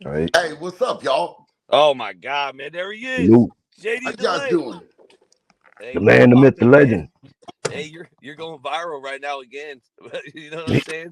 Right. Hey, what's up, y'all? Oh my God, man, there he is, Salute. How JD you guys Delay. doing? Hey, The what's man, the myth, the popping, man? legend. Hey, you're going viral right now again. You know what I'm saying?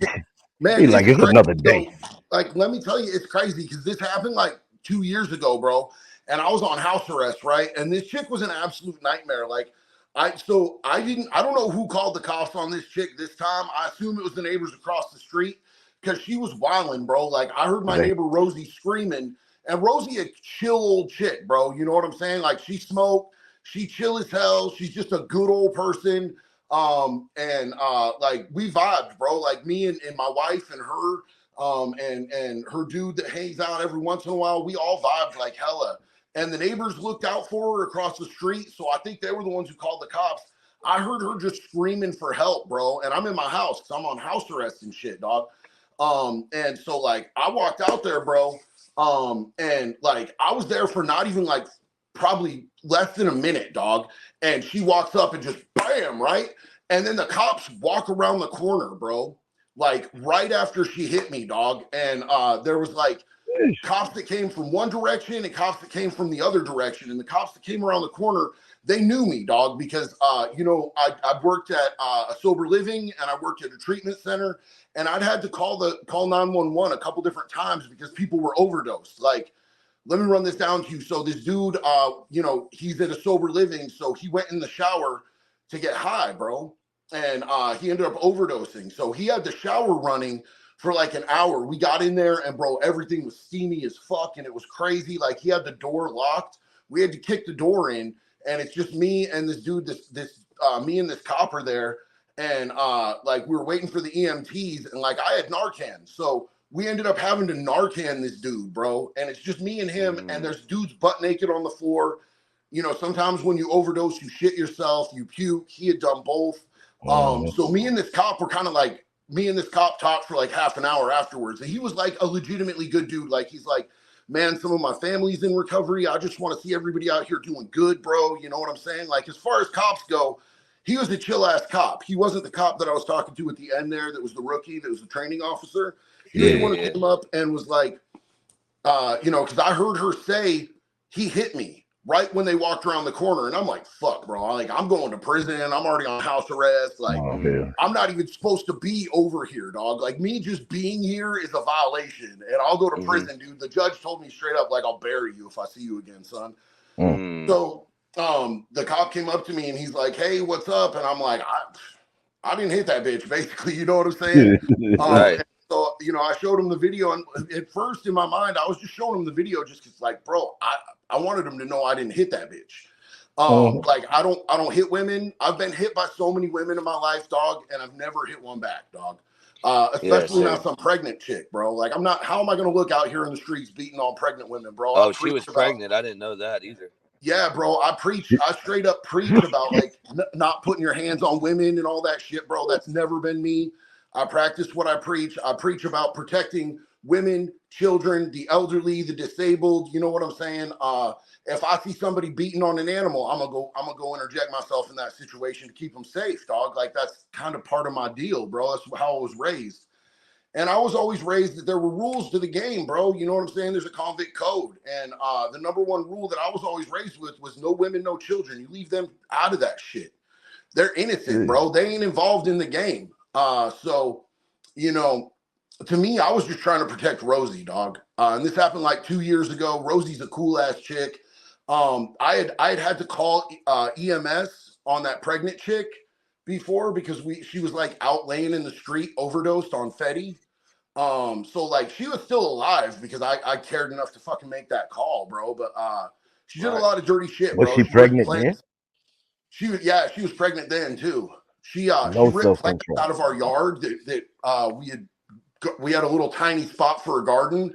Man, He like, it's it's crazy. another day. So, like, let me tell you, it's crazy because this happened like 2 years ago, bro. And I was on house arrest, right? And this chick was an absolute nightmare. Like, I don't know who called the cops on this chick this time. I assume it was the neighbors across the street because she was wilding, bro. Like, I heard my Right. neighbor Rosie screaming, and Rosie a chill old chick, bro. You know what I'm saying? Like, she smoked, she chill as hell. She's just a good old person. Like we vibed, bro. Like me and my wife and her, and her dude that hangs out every once in a while, we all vibed like hella. And the neighbors looked out for her across the street, so I think they were the ones who called the cops. I heard her just screaming for help, bro, and I'm in my house because I'm on house arrest and shit, dog. And so like I walked out there, bro, and like I was there for not even like probably less than a minute, dog. And she walks up and just bam, right? And then the cops walk around the corner, bro, like right after she hit me, dog. And there was like cops that came from one direction and cops that came from the other direction. And the cops that came around the corner, they knew me, dog, because I worked at a sober living and I worked at a treatment center, and I'd had to call 911 a couple different times because people were overdosed. Like, let me run this down to you. So this dude, he's at a sober living, so he went in the shower to get high, bro, and he ended up overdosing. So he had the shower running for like an hour. We got in there, and bro, everything was steamy as fuck, and it was crazy. Like he had the door locked. We had to kick the door in, and it's just me and this dude, me and this copper there, and like we were waiting for the EMTs, and like I had Narcan, so we ended up having to Narcan this dude, bro. And it's just me and him, and there's dudes butt naked on the floor. You know, sometimes when you overdose, you shit yourself, you puke. He had done both. So me and this cop were kind of like, me and this cop talked for like half an hour afterwards. And he was like a legitimately good dude. Like, he's like, man, some of my family's in recovery. I just want to see everybody out here doing good, bro. You know what I'm saying? Like, as far as cops go, he was a chill ass cop. He wasn't the cop that I was talking to at the end there that was the rookie, that was the training officer. He was the one who came up and was like, because I heard her say he hit me right when they walked around the corner, and I'm like, fuck, bro. I'm going to prison. I'm already on house arrest. Like, Oh, hell. I'm not even supposed to be over here, dog. Like, me just being here is a violation, and I'll go to prison, dude. The judge told me straight up, like, I'll bury you if I see you again, son. So the cop came up to me and he's like, hey, what's up? And I'm like, I didn't hit that bitch, basically. You know what I'm saying? Right. So, I showed him the video, and at first in my mind, I was just showing him the video just because, like, bro, I wanted him to know I didn't hit that bitch. Like, I don't hit women. I've been hit by so many women in my life, dog, and I've never hit one back, dog. Especially not some pregnant chick, bro. Like, how am I going to look out here in the streets beating on pregnant women, bro? I Oh, she was preach about, pregnant. I didn't know that either. yeah, bro. I straight up preach about like not putting your hands on women and all that shit, bro. That's never been me. I practice what I preach. I preach about protecting women, children, the elderly, the disabled. You know what I'm saying? If I see somebody beating on an animal, I'm gonna go interject myself in that situation to keep them safe, dog. Like, that's kind of part of my deal, bro. That's how I was raised. And I was always raised that there were rules to the game, bro. You know what I'm saying? There's a convict code. And the number one rule that I was always raised with was no women, no children. You leave them out of that shit. They're innocent, bro. They ain't involved in the game. So, you know, to me, I was just trying to protect Rosie, dog. And this happened like 2 years ago. Rosie's a cool ass chick. I had to call EMS on that pregnant chick before because she was like out laying in the street, overdosed on Fetty. So like she was still alive because I cared enough to fucking make that call, bro. But she did a lot of dirty shit, Was bro. she She ripped pregnant then? plants. She was pregnant then too. She No ripped self plants control. out of our yard that we had a little tiny spot for a garden.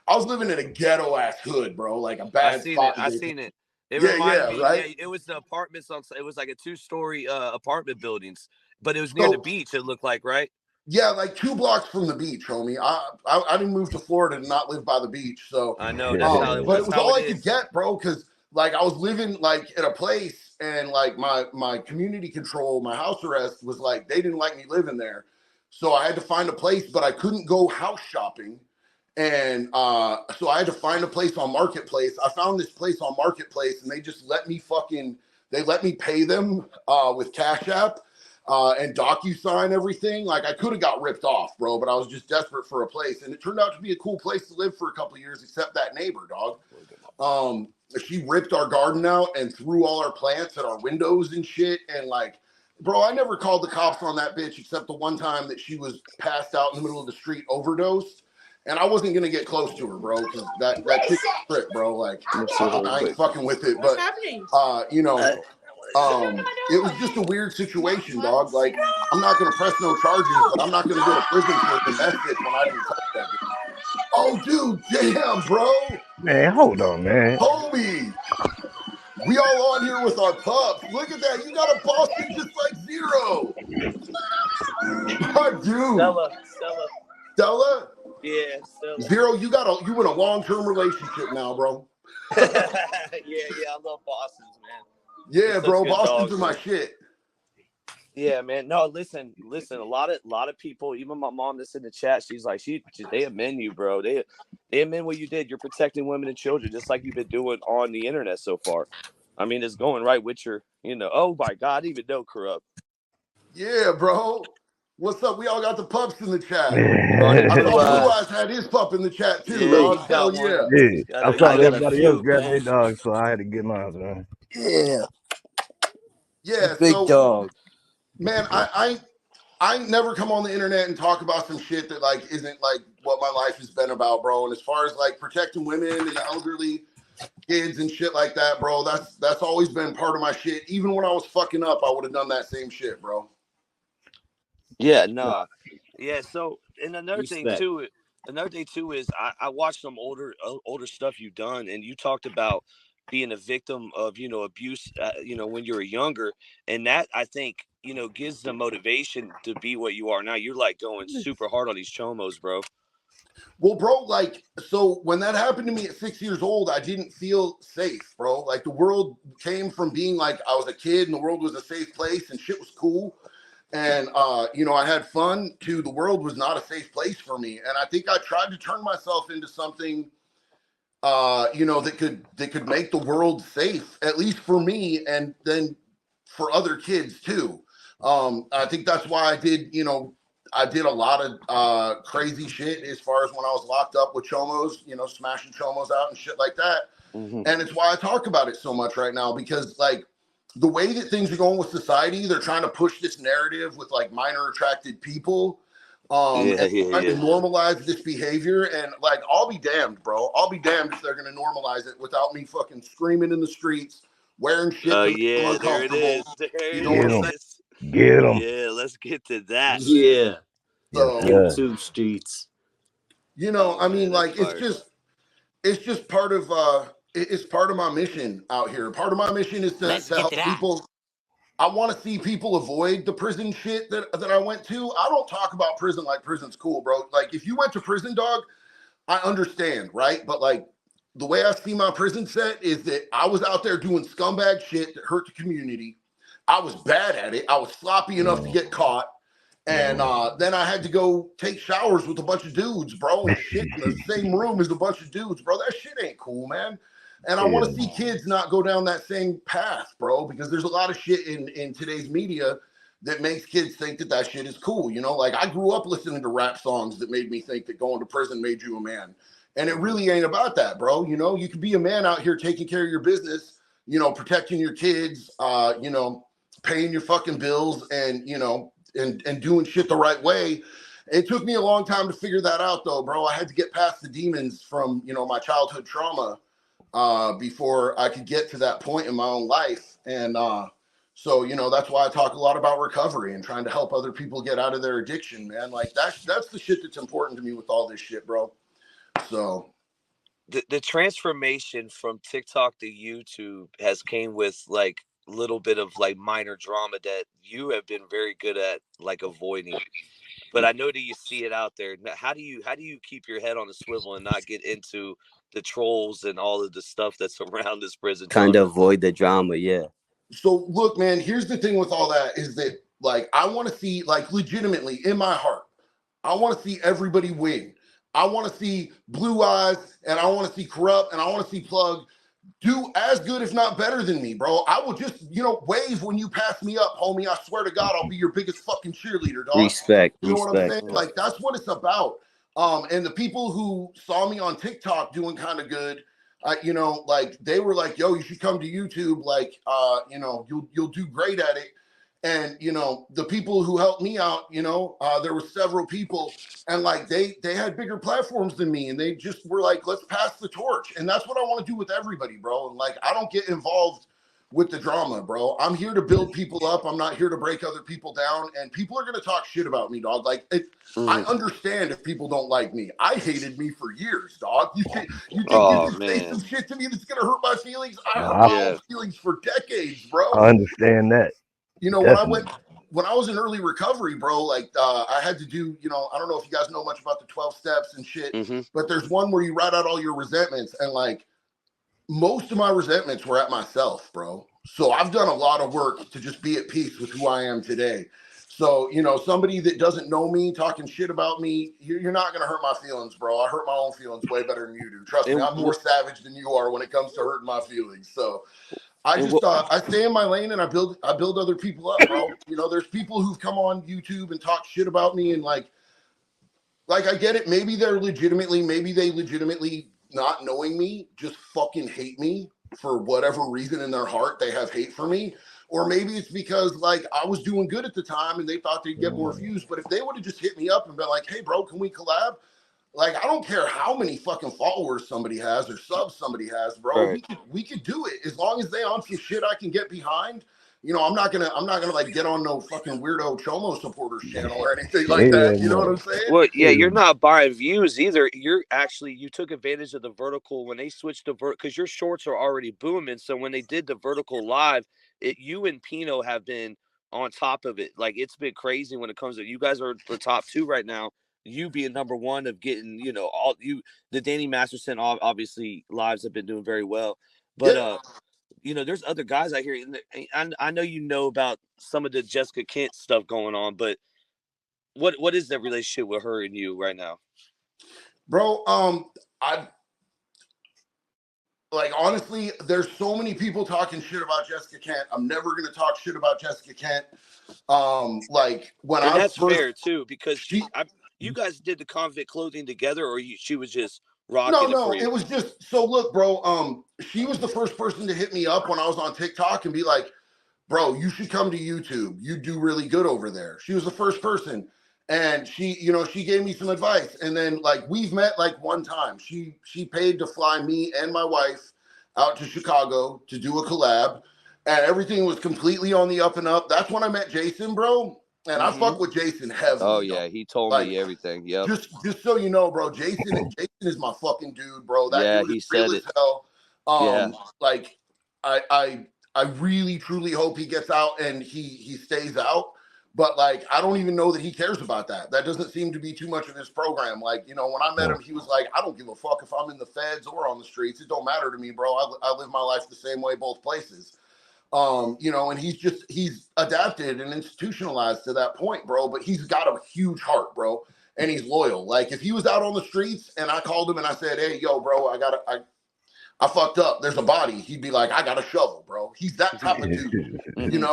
I was living in a ghetto ass hood, bro, like a I bad seen it. spot. I seen it. It Yeah, reminded yeah, me. Yeah, right. it was the apartments on. It was like a two-story apartment buildings, but it was near the So beach. It looked like, right? yeah, like 2 blocks from the beach, homie. I didn't move to Florida to not live by the beach, so I know that's how it. but it That's was how all it I could is. get, bro, because like I was living like at a place, and like my community control, my house arrest was like they didn't like me living there, so I had to find a place, but I couldn't go house shopping, And so I had to find a place on Marketplace. I found this place on Marketplace, and they just let me pay them with Cash App and DocuSign everything. Like I could have got ripped off, bro, but I was just desperate for a place, and it turned out to be a cool place to live for a couple of years. Except that neighbor, dog. She ripped our garden out and threw all our plants at our windows and shit. And like, bro, I never called the cops on that bitch except the one time that she was passed out in the middle of the street, overdosed. And I wasn't gonna get close to her, bro, because that chick trip, bro. Like I ain't fucking with it. But you know, it was just a weird situation, dog. Like I'm not gonna press no charges, but I'm not gonna go to prison for domestic when I didn't touch that bitch. Oh, dude, damn, bro. Man, hold on, man. Homie, we all on here with our pups. Look at that. You got a Boston just like Zero. My dude. Stella? Yeah, Stella. Zero, you in a long-term relationship now, bro. yeah, I love Boston's, man. Yeah, bro. Boston's are my shit. Yeah, man. No, listen. A lot of people, even my mom that's in the chat, she's like, they amend you, bro. They amend what you did. You're protecting women and children, just like you've been doing on the internet so far. I mean, it's going right with your, oh my God, I didn't even know Corrupt. Yeah, bro. What's up? We all got the pups in the chat. I thought Blue Eyes had his pup in the chat too, dog. Hell yeah. I saw everybody else grab their dog, so I had to get mine, man. Yeah, big dog. Man, I never come on the internet and talk about some shit that like isn't like what my life has been about, bro. And as far as like protecting women and elderly kids and shit like that, bro, that's always been part of my shit. Even when I was fucking up, I would have done that same shit, bro. Yeah, no. Yeah, so and another thing too is I watched some older stuff you've done, and you talked about being a victim of abuse when you were younger, and that I think gives the motivation to be what you are now. You're like going super hard on these chomos, bro. Well, bro, like, so when that happened to me at 6 years old, I didn't feel safe, bro. Like the world came from being like I was a kid and the world was a safe place and shit was cool. And, I had fun to the world was not a safe place for me. And I think I tried to turn myself into something, that could make the world safe, at least for me. And then for other kids too. I think that's why I did a lot of crazy shit as far as when I was locked up with chomos, smashing chomos out and shit like that. Mm-hmm. And it's why I talk about it so much right now, because like the way that things are going with society, they're trying to push this narrative with like minor attracted people and trying to normalize this behavior. And like, I'll be damned, bro. I'll be damned if they're going to normalize it without me fucking screaming in the streets, wearing shit. Oh, yeah, there it is. Get them. Yeah, let's get to that. Yeah. So, YouTube streets. I mean, like, it's just part of it's part of my mission out here. Part of my mission is to help people. I want to see people avoid the prison shit that I went to. I don't talk about prison like prison's cool, bro. Like if you went to prison, dog, I understand, right? But like the way I see my prison set is that I was out there doing scumbag shit that hurt the community. I was bad at it. I was sloppy enough to get caught. And then I had to go take showers with a bunch of dudes, bro, and shit in the same room as a bunch of dudes, bro. That shit ain't cool, man. And I want to see kids not go down that same path, bro, because there's a lot of shit in today's media that makes kids think that shit is cool. Like I grew up listening to rap songs that made me think that going to prison made you a man. And it really ain't about that, bro. You can be a man out here taking care of your business, protecting your kids, paying your fucking bills and, and doing shit the right way. It took me a long time to figure that out though, bro. I had to get past the demons from, my childhood trauma before I could get to that point in my own life. And so, that's why I talk a lot about recovery and trying to help other people get out of their addiction, man. Like that's the shit that's important to me with all this shit, bro. So the transformation from TikTok to YouTube has came with like a little bit of like minor drama that you have been very good at like avoiding. But I know that you see it out there. How do you keep your head on the swivel and not get into the trolls and all of the stuff that's around this prison? Kind of avoid the drama, yeah. So look, man, here's the thing with all that is that like I want to see, like, legitimately in my heart, I want to see everybody win. I want to see Blue Eyes, and I want to see Corrupt, and I want to see Plug do as good, if not better than me, bro. I will just, wave when you pass me up, homie. I swear to God, I'll be your biggest fucking cheerleader, dog. Respect. You know what I'm saying? Like, that's what it's about. And the people who saw me on TikTok doing kind of good, like they were like, yo, you should come to YouTube. Like, you'll do great at it. And, the people who helped me out, there were several people, and like they had bigger platforms than me, and they just were like, let's pass the torch. And that's what I want to do with everybody, bro. And like, I don't get involved with the drama, bro. I'm here to build people up. I'm not here to break other people down. And people are going to talk shit about me, dog. Like, I understand if people don't like me. I hated me for years, dog. You think you can say some shit to me that's going to hurt my feelings? I hurt my own feelings for decades, bro. I understand that. When I was in early recovery, bro, like I had to do, I don't know if you guys know much about the 12 steps and shit, but there's one where you write out all your resentments, and like most of my resentments were at myself, bro. So I've done a lot of work to just be at peace with who I am today. So, somebody that doesn't know me talking shit about me, you're not going to hurt my feelings, bro. I hurt my own feelings way better than you do. Trust me, I'm more savage than you are when it comes to hurting my feelings. So I just I stay in my lane, and I build other people up, bro. There's people who've come on YouTube and talk shit about me, and like I get it. Maybe they legitimately not knowing me just fucking hate me for whatever reason in their heart. They have hate for me, or maybe it's because like I was doing good at the time and they thought they'd get more views. But if they would have just hit me up and been like, hey, bro, can we collab? Like, I don't care how many fucking followers somebody has or subs somebody has, bro. Right. We could do it as long as they on some shit I can get behind. I'm not gonna like get on no fucking weirdo Chomo supporters channel or anything like that. You know what I'm saying? Well, yeah, you're not buying views either. You took advantage of the vertical when they switched to because your shorts are already booming. So when they did the vertical live, you and Pino have been on top of it. Like, it's been crazy when it comes to you guys are the top two right now. You being number one of getting, the Danny Masterson obviously lives have been doing very well, but there's other guys out here. I know about some of the Jessica Kent stuff going on, but what is the relationship with her and you right now, bro? I like, honestly, there's so many people talking shit about Jessica Kent. I'm never gonna talk shit about Jessica Kent. Like when and that's fair too, because you guys did the convict clothing together, or she was just rocking it for you? It was just, so look, bro, she was the first person to hit me up when I was on TikTok and be like, bro, you should come to YouTube. You do really good over there. She was the first person. And she gave me some advice. And then like we've met like one time. She paid to fly me and my wife out to Chicago to do a collab. And everything was completely on the up and up. That's when I met Jason, bro. And I fuck with Jason heavily. Oh yeah, he told me everything. Yeah. Just so you know, bro, Jason is my fucking dude, bro. That dude is real as hell. Like I really truly hope he gets out and he stays out. But like, I don't even know that he cares about that. That doesn't seem to be too much of his program. Like, when I met him, he was like, I don't give a fuck if I'm in the feds or on the streets. It don't matter to me, bro. I live my life the same way both places. And he's adapted and institutionalized to that point, bro. But he's got a huge heart, bro. And he's loyal. Like, if he was out on the streets and I called him and I said, hey, yo, bro, I fucked up. There's a body. He'd be like, I got a shovel, bro. He's that type of dude, And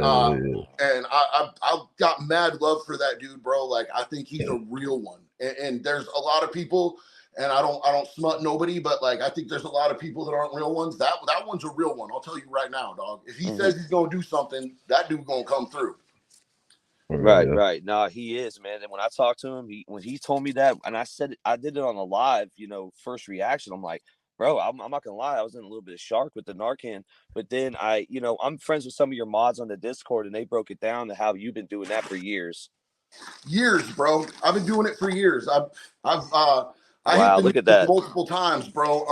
I got mad love for that dude, bro. Like, I think he's a real one. And there's a lot of people, and I don't smut nobody, but like, I think there's a lot of people that aren't real ones. That one's a real one. I'll tell you right now, dog. If he says he's gonna do something, that dude gonna come through. Right. No, he is, man. And when I talked to him, when he told me that, and I said I did it on a live, first reaction, I'm like, bro, I'm not gonna lie, I was in a little bit of shock with the Narcan, but then I'm friends with some of your mods on the Discord, and they broke it down to how you've been doing that for years. Years, bro. I've been doing it for years. I hit the news multiple times, bro.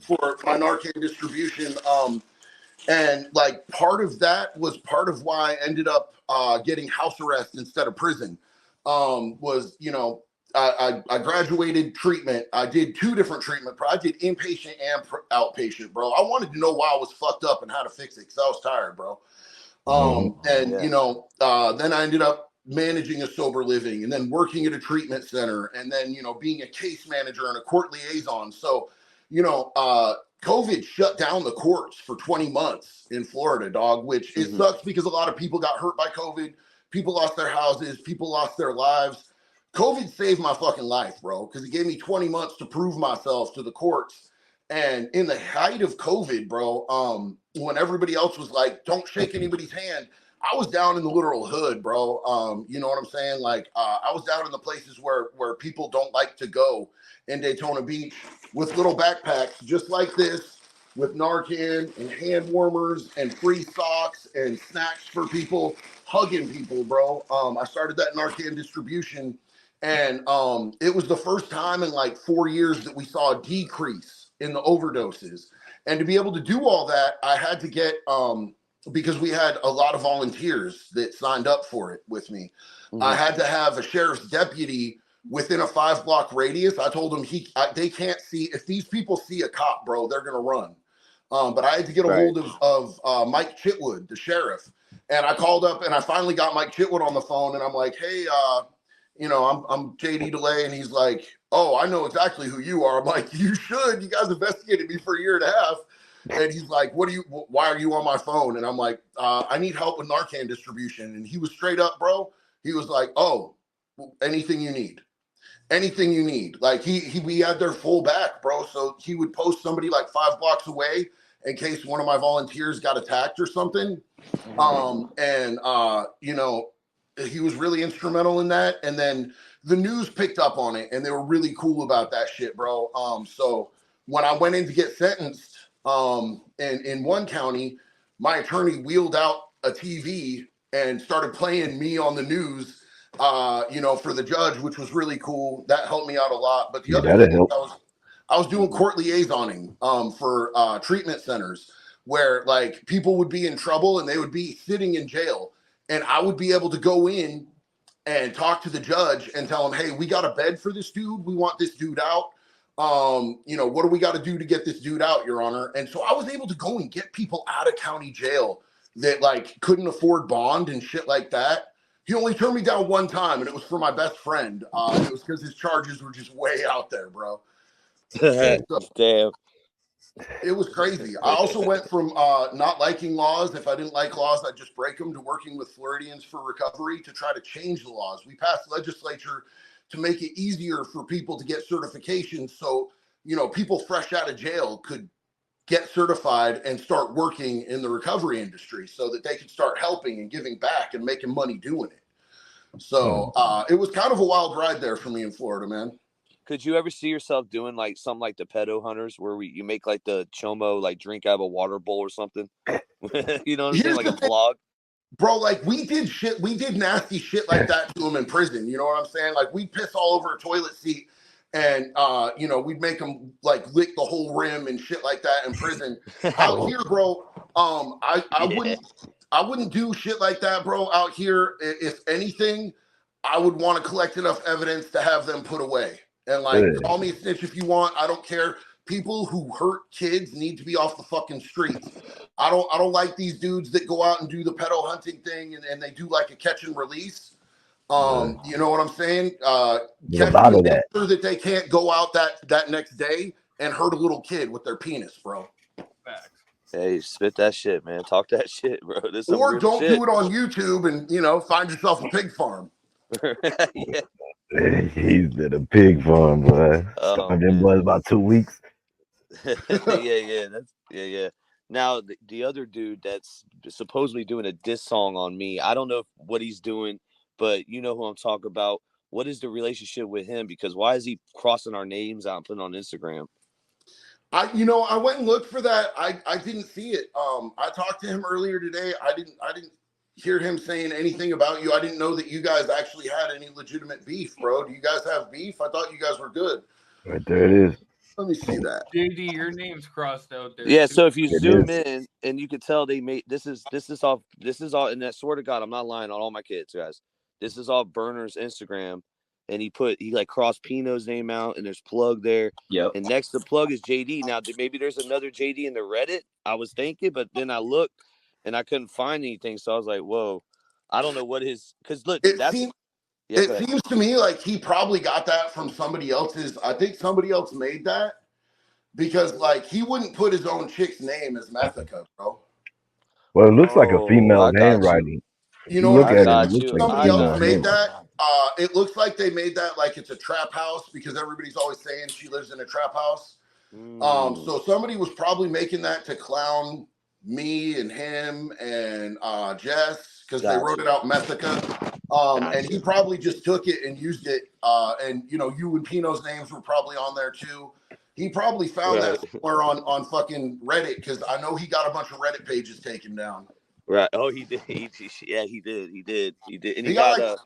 For my Narcan distribution. And like part of that was part of why I ended up getting house arrest instead of prison. I graduated treatment. I did 2 different treatment. I did inpatient and outpatient, bro. I wanted to know why I was fucked up and how to fix it because I was tired, bro. Then I ended up managing a sober living, and then working at a treatment center, and then, being a case manager and a court liaison. So, COVID shut down the courts for 20 months in Florida, dog, which it sucks because a lot of people got hurt by COVID. People lost their houses. People lost their lives. COVID saved my fucking life, bro, because it gave me 20 months to prove myself to the courts. And in the height of COVID, bro, when everybody else was like, don't shake anybody's hand, I was down in the literal hood, bro. You know what I'm saying? Like, I was down in the places where people don't like to go in Daytona Beach with little backpacks just like this, with Narcan and hand warmers and free socks and snacks for people, hugging people, bro. I started that Narcan distribution, and it was the first time in like 4 years that we saw a decrease in the overdoses. And to be able to do all that, I had to get because we had a lot of volunteers that signed up for it with me. I had to have a sheriff's deputy within a 5-block radius. I told them they can't see, if these people see a cop, bro, they're gonna run. But I had to get a hold of Mike Chitwood, the sheriff, and I called up and I finally got Mike Chitwood on the phone, and I'm like, hey, I'm JD DeLay, and he's like, oh, I know exactly who you are. I'm like, you should. You guys investigated me for a year and a half. And he's like, why are you on my phone? And I'm like, I need help with Narcan distribution. And he was straight up, bro. He was like, oh, anything you need. Anything you need. Like we had their full back, bro. So he would post somebody like 5 blocks away in case one of my volunteers got attacked or something. He was really instrumental in that. And then the news picked up on it, and they were really cool about that shit, bro. So when I went in to get sentenced, in one county, my attorney wheeled out a TV and started playing me on the news, for the judge, which was really cool. That helped me out a lot. But the other thing I was doing court liaisoning for treatment centers where like people would be in trouble and they would be sitting in jail, and I would be able to go in and talk to the judge and tell him, hey, we got a bed for this dude. We want this dude out. What do we got to do to get this dude out, Your Honor? And so I was able to go and get people out of county jail that like couldn't afford bond and shit like that. He only turned me down one time, and it was for my best friend. It was because his charges were just way out there, bro. Damn. It was crazy. I also went from not liking laws. If I didn't like laws, I'd just break them, to working with Floridians for Recovery to try to change the laws. We passed legislature to make it easier for people to get certifications, so people fresh out of jail could get certified and start working in the recovery industry so that they could start helping and giving back and making money doing it. So it was kind of a wild ride there for me in Florida, man. Could you ever see yourself doing like something like the pedo hunters, where you make like the chomo like drink out of a water bowl or something? You know what I'm saying? Like a vlog? Bro, like we did nasty shit like that to them in prison. You know what I'm saying? Like we'd piss all over a toilet seat, and we'd make them like lick the whole rim and shit like that in prison. Out here, bro, I wouldn't do shit like that, bro. Out here, if anything, I would want to collect enough evidence to have them put away. And like, call me a snitch if you want. I don't care. People who hurt kids need to be off the fucking streets. I don't like these dudes that go out and do the pedo hunting thing and they do like a catch and release. You know what I'm saying? Catch so that they can't go out that next day and hurt a little kid with their penis, bro. Hey, spit that shit, man. Talk that shit, bro. Or don't do it on YouTube and find yourself a pig farm. Yeah. He's at a pig farm, boy. Them boys about 2 weeks. Yeah. Now the other dude that's supposedly doing a diss song on me, I don't know what he's doing, but you know who I'm talking about. What is the relationship with him? Because why is he crossing our names out and putting on Instagram? I went and looked for that. I didn't see it. I talked to him earlier today. I didn't hear him saying anything about you. I didn't know that you guys actually had any legitimate beef, bro. Do you guys have beef? I thought you guys were good. Right there it is. Let me see that. JD, your name's crossed out there. Yeah, so if you zoom in and you can tell they made this is all, and I swear to God, I'm not lying on all my kids, guys. This is all Burner's Instagram, and he like crossed Pino's name out, and there's Plug there. Yep. And next to Plug is JD. Now maybe there's another JD in the Reddit. I was thinking, but then I looked and I couldn't find anything, so I was like, whoa. I don't know what his, because look, It that's seems yeah. it seems to me like he probably got that from somebody else's. I think somebody else made that because like he wouldn't put his own chick's name as Methica, bro. Well, it looks like a Oh, I female's got you. handwriting. You If know you what I'm look I at it, saying? it got looks you. like a Somebody I else female got you. made handwriting. that. It looks like they made that like it's a trap house because everybody's always saying she lives in a trap house. So somebody was probably making that to clown me and him and Jess because they wrote Gotcha. it out Methica. And he Gotcha. probably just took it and used it. And you know, you and Pino's names were probably on there too. He probably found Right. that somewhere on fucking Reddit because I know he got a bunch of Reddit pages taken down. Right. Oh, he did. Yeah, he did. He did. He did. And He got like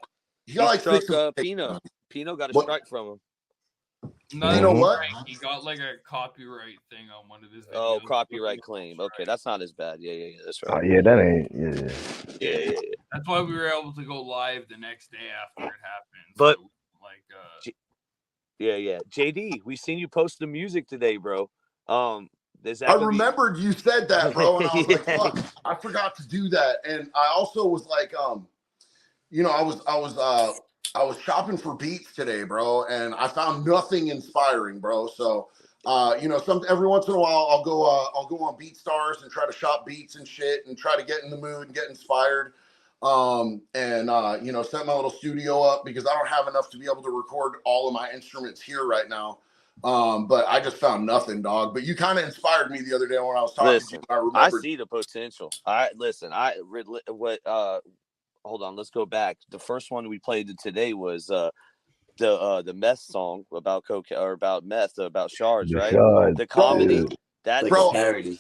he struck six of them. Pino. Pino got a What? strike from him. Not You know a Mhm. what? strike. He got like a copyright thing on one of his videos. Oh, copyright claim. Okay, that's not as bad. Yeah. That's Oh right. yeah, that ain't. Yeah. Yeah. That's why we were able to go live the next day after it happened. But So, like, yeah. JD, we seen you post the music today, bro. Is that I gonna be? remembered you said that, bro, and I was like, Yeah. "Fuck, I forgot to do that." And I also was like, you know, I was shopping for beats today, bro, and I found nothing inspiring, bro. So, you know, every once in a while, I'll go on BeatStars and try to shop beats and shit, and try to get in the mood and get inspired. You know, set my little studio up because I don't have enough to be able to record all of my instruments here right now. But I just found nothing, dog. But you kind of inspired me the other day when I was talking to you. I I remembered. see the potential. Hold on, let's go back. The first one we played today was the meth song about cocaine or about meth, about shards, The right? shards. The comedy. Yeah. That's Bro, parody.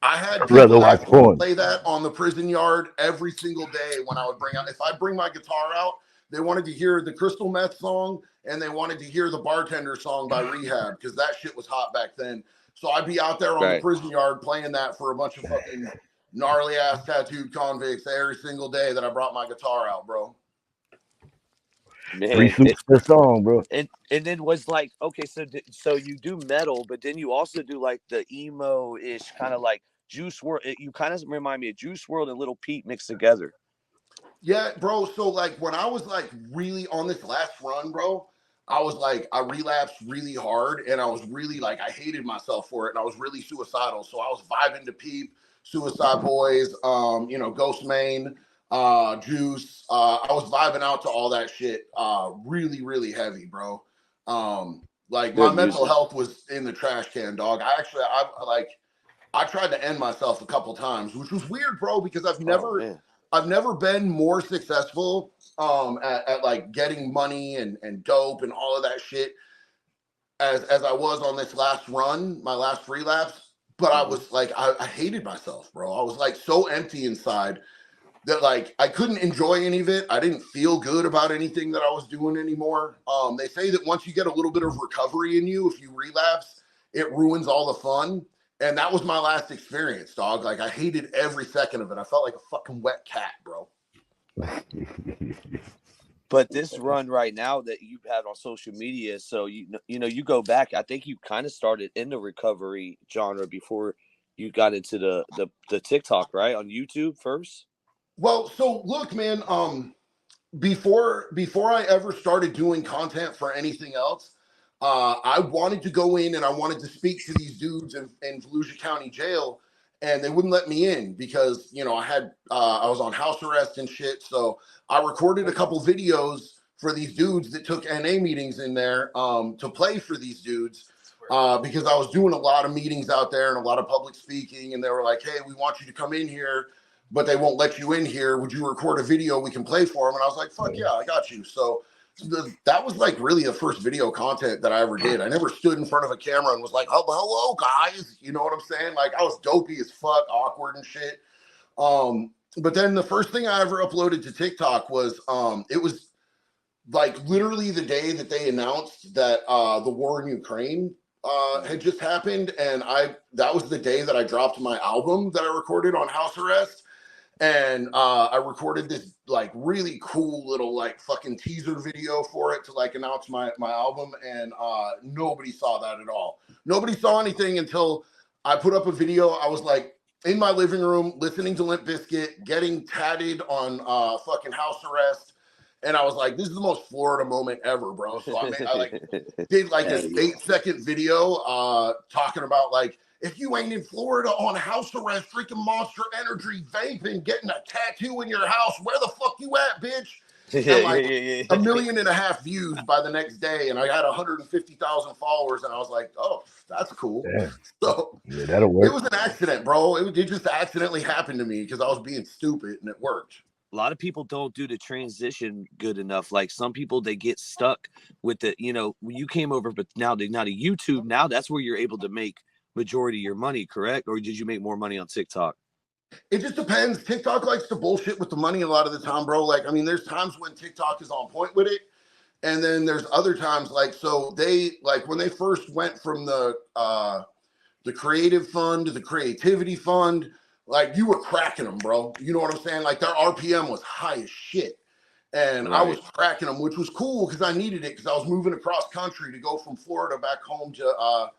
I had I'd rather people watch ask me to porn. play that on the prison yard every single day when I would if I bring my guitar out, they wanted to hear the Crystal Meth song and they wanted to hear the Bartender song by Rehab because that shit was hot back then. So I'd be out there on the prison yard playing that for a bunch of fucking gnarly ass tattooed convicts every single day that I brought my guitar out, bro. man. Free soup for the song, bro. And then was like, okay, so you do metal, but then you also do like the emo-ish kind of like Juice WRLD. You kind of remind me of Juice WRLD and Little Peep mixed together. Yeah, bro. So like when I was like really on this last run, bro, I was like, I relapsed really hard and I was really like, I hated myself for it and I was really suicidal. So I was vibing to Peep, Suicide Boys, you know, Ghost Main, Juice. I was vibing out to all that shit really, really heavy, bro. Like my mental health was in the trash can, dog. I tried to end myself a couple times, which was weird, bro, because I've never been more successful at like getting money and dope and all of that shit as I was on this last run, my last relapse. But I was like, I hated myself, bro. I was like so empty inside that like I couldn't enjoy any of it. I didn't feel good about anything that I was doing anymore. They say that once you get a little bit of recovery in you, if you relapse, it ruins all the fun. And that was my last experience, dog. Like I hated every second of it. I felt like a fucking wet cat, bro. But this run right now that you've had on social media, so you know you go back. I think you kind of started in the recovery genre before you got into the TikTok, right? On YouTube first. Well, so look, man. Before I ever started doing content for anything else, I wanted to go in and I wanted to speak to these dudes in Volusia County Jail, and they wouldn't let me in because you know I was on house arrest and shit. So I recorded a couple videos for these dudes that took NA meetings in there to play for these dudes because I was doing a lot of meetings out there and a lot of public speaking, and they were like, "Hey, we want you to come in here." But they won't let you in here. Would you record a video we can play for them? And I was like, fuck yeah, I got you. So that was like really the first video content that I ever did. I never stood in front of a camera and was like, hello guys. You know what I'm saying? Like I was dopey as fuck, awkward and shit. But then the first thing I ever uploaded to TikTok was, it was like literally the day that they announced that the war in Ukraine had just happened. And that was the day that I dropped my album that I recorded on house arrest. And I recorded this like really cool little like fucking teaser video for it to like announce my album, and nobody saw that at all. Nobody saw anything until I put up a video. I was like, in my living room, listening to Limp Bizkit, getting tatted on fucking house arrest. And I was like, this is the most Florida moment ever, bro. So I did like this 8-second video talking about like, if you ain't in Florida on house arrest, freaking Monster Energy vaping, getting a tattoo in your house, where the fuck you at, bitch? And like 1.5 million views by the next day, and I had 150,000 followers, and I was like, oh, that's cool. Yeah. So yeah, that'll work. It was an accident, bro. It just accidentally happened to me because I was being stupid, and it worked. A lot of people don't do the transition good enough. Like some people, they get stuck with the, when you came over, but now to YouTube, now that's where you're able to make majority of your money, correct? Or did you make more money on TikTok? It just depends. TikTok likes to bullshit with the money a lot of the time, bro. Like, I mean, there's times when TikTok is on point with it. And then there's other times so they, like when they first went from the creative fund to the creativity fund, like you were cracking them, bro. You know what I'm saying? Like their RPM was high as shit. And I was cracking them, which was cool because I needed it because I was moving across country to go from Florida back home to,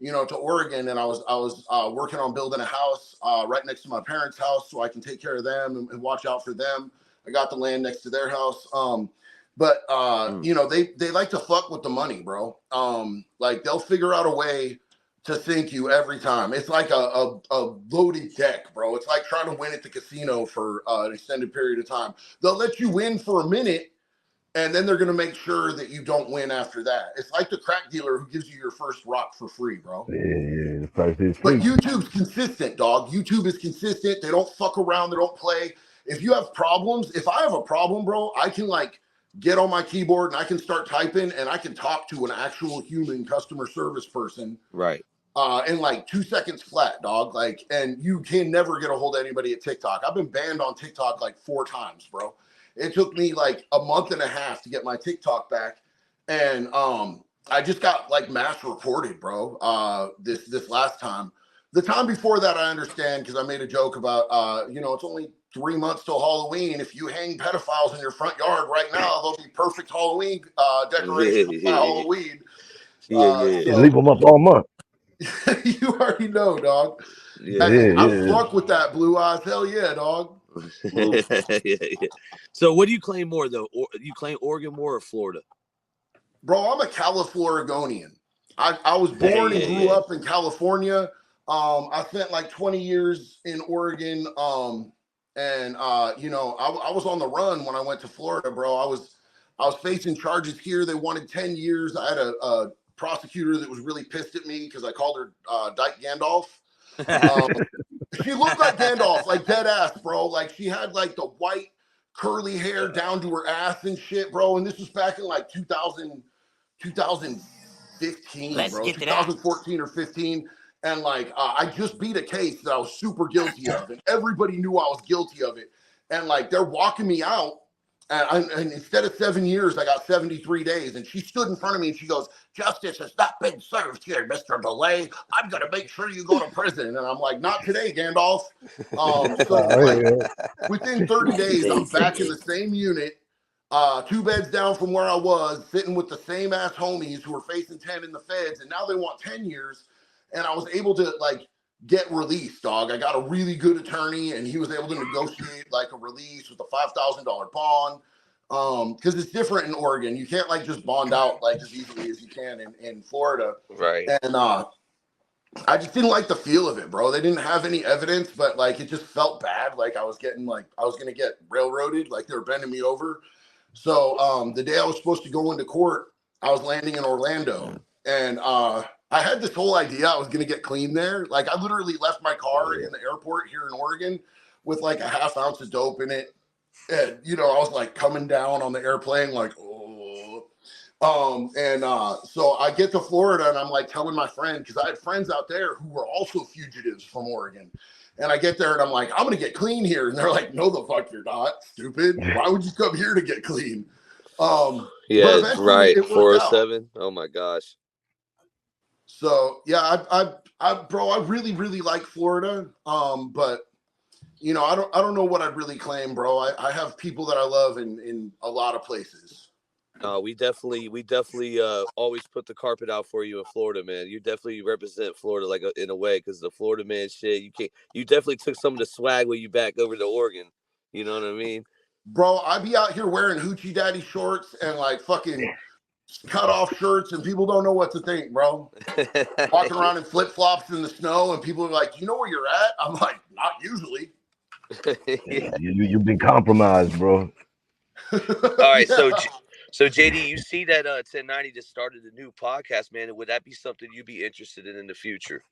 to Oregon. And I was working on building a house right next to my parents' house so I can take care of them and watch out for them. I got the land next to their house. But they like to fuck with the money, bro. Like they'll figure out a way to sink you every time. It's like a loaded deck, bro. It's like trying to win at the casino for an extended period of time. They'll let you win for a minute, and then they're going to make sure that you don't win after that. It's like the crack dealer who gives you your first rock for free, bro. Yeah, the price is free. free. But YouTube's consistent, dog. YouTube is consistent. They don't fuck around. They don't play. If you have problems, if I have a problem, bro, I can get on my keyboard and I can start typing and I can talk to an actual human customer service person. Right. In 2 seconds flat, dog. And you can never get a hold of anybody at TikTok. I've been banned on TikTok 4 times, bro. It took me 1.5 months to get my TikTok back. And I just got mass reported, bro. This last time. The time before that, I understand because I made a joke about it's only 3 months till Halloween. If you hang pedophiles in your front yard right now, they'll be perfect Halloween decorations by Halloween. So, leave them up all month. You already know, dog. I fuck with that Blue Eyes. Hell yeah, dog. So what do you claim more, though? You claim Oregon more or Florida? Bro, I'm a Californian. I was born and grew up in California. I spent 20 years in Oregon. And I was on the run when I went to Florida, bro. I was facing charges here. They wanted 10 years. I had a prosecutor that was really pissed at me because I called her Dyke Gandalf. She looked like Gandalf, dead ass, bro. She had the white curly hair down to her ass and shit, bro. And this was back in 2015, bro. 2014 or 15. And I just beat a case that I was super guilty of, and everybody knew I was guilty of it. And they're walking me out, and instead of 7 years, I got 73 days. And she stood in front of me and she goes, "Justice has not been served here, Mr. Delay. I'm gonna make sure you go to prison." And I'm like, "Not today, Gandalf." Within 30 days, I'm back in the same unit, 2 beds down from where I was, sitting with the same ass homies who were facing 10 in the feds, and now they want 10 years. And I was able to get released, dog. I got a really good attorney, and he was able to negotiate a release with a $5,000 bond. Because it's different in Oregon. You can't just bond out as easily as you can in Florida. Right. And I just didn't like the feel of it, bro. They didn't have any evidence, but it just felt bad. I was getting I was gonna get railroaded, they were bending me over. So the day I was supposed to go into court, I was landing in Orlando, and I had this whole idea I was going to get clean there. I literally left my car in the airport here in Oregon with a 1/2 ounce of dope in it. And, I was coming down on the airplane, oh. So I get to Florida and I'm telling my friend, because I had friends out there who were also fugitives from Oregon. And I get there and I'm I'm going to get clean here. And they're like, "No, the fuck you're not, stupid. Why would you come here to get clean?" Yeah, right. 407. Oh my gosh. So yeah, bro, I really, really like Florida. But I don't know what I'd really claim, bro. I have people that I love in a lot of places. We definitely always put the carpet out for you in Florida, man. You definitely represent Florida like in a way, because the Florida man shit, you definitely took some of the swag with you back over to Oregon. You know what I mean? Bro, I be out here wearing hoochie daddy shorts and like fucking cut off shirts, and people don't know what to think, bro. Walking around in flip flops in the snow, and people are like, "You know where you're at?" I'm like, "Not usually." Yeah. You've been compromised, bro. All right, Yeah. so JD, you see that 1090 just started a new podcast, man. Would that be something you'd be interested in the future?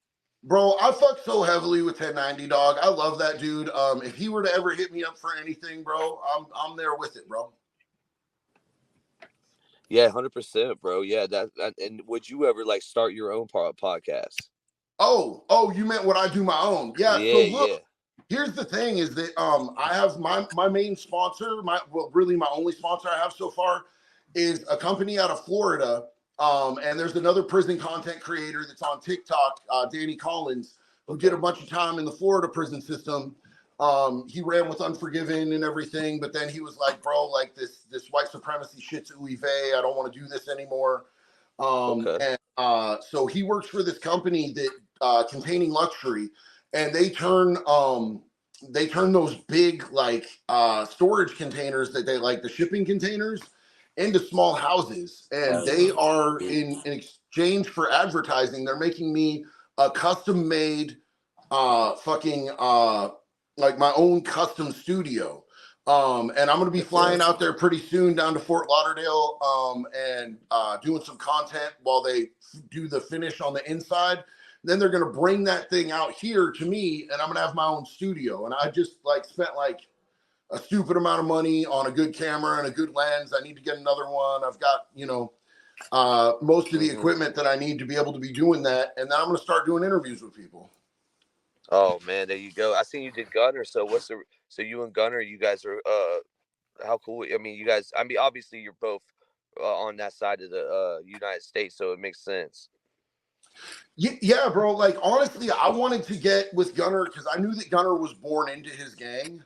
Bro, I fuck so heavily with 1090, dog. I love that dude. If he were to ever hit me up for anything, bro, I'm there with it, bro. Yeah, 100%, bro. Yeah, and would you ever like start your own podcast? Oh, you meant would I do my own? Yeah. So Yeah, look, yeah. here's the thing: is that I have my main sponsor, really my only sponsor I have so far, is a company out of Florida. And there's another prison content creator that's on TikTok, Danny Collins, who did a bunch of time in the Florida prison system. He ran with Unforgiven and everything, but then he was like, bro, like this white supremacy shit's ooey vey. I don't want to do this anymore. Okay. And so he works for this company that Containing Luxury, and they turn those big like storage containers that they like the shipping containers into small houses, and they are in exchange for advertising, they're making me a custom made fucking like my own custom studio. And I'm going to be flying out there pretty soon down to Fort Lauderdale and doing some content while they do the finish on the inside. Then they're going to bring that thing out here to me, and I'm going to have my own studio. And I just like spent like a stupid amount of money on a good camera and a good lens. I need to get another one. I've got, most of the equipment that I need to be able to be doing that. And then I'm going to start doing interviews with people. Oh man, there you go. I seen you did Gunner. So so you and Gunner, you guys are how cool. I mean, you guys. I mean, obviously you're both on that side of the United States, so it makes sense. Yeah, bro. Like honestly, I wanted to get with Gunner because I knew that Gunner was born into his gang,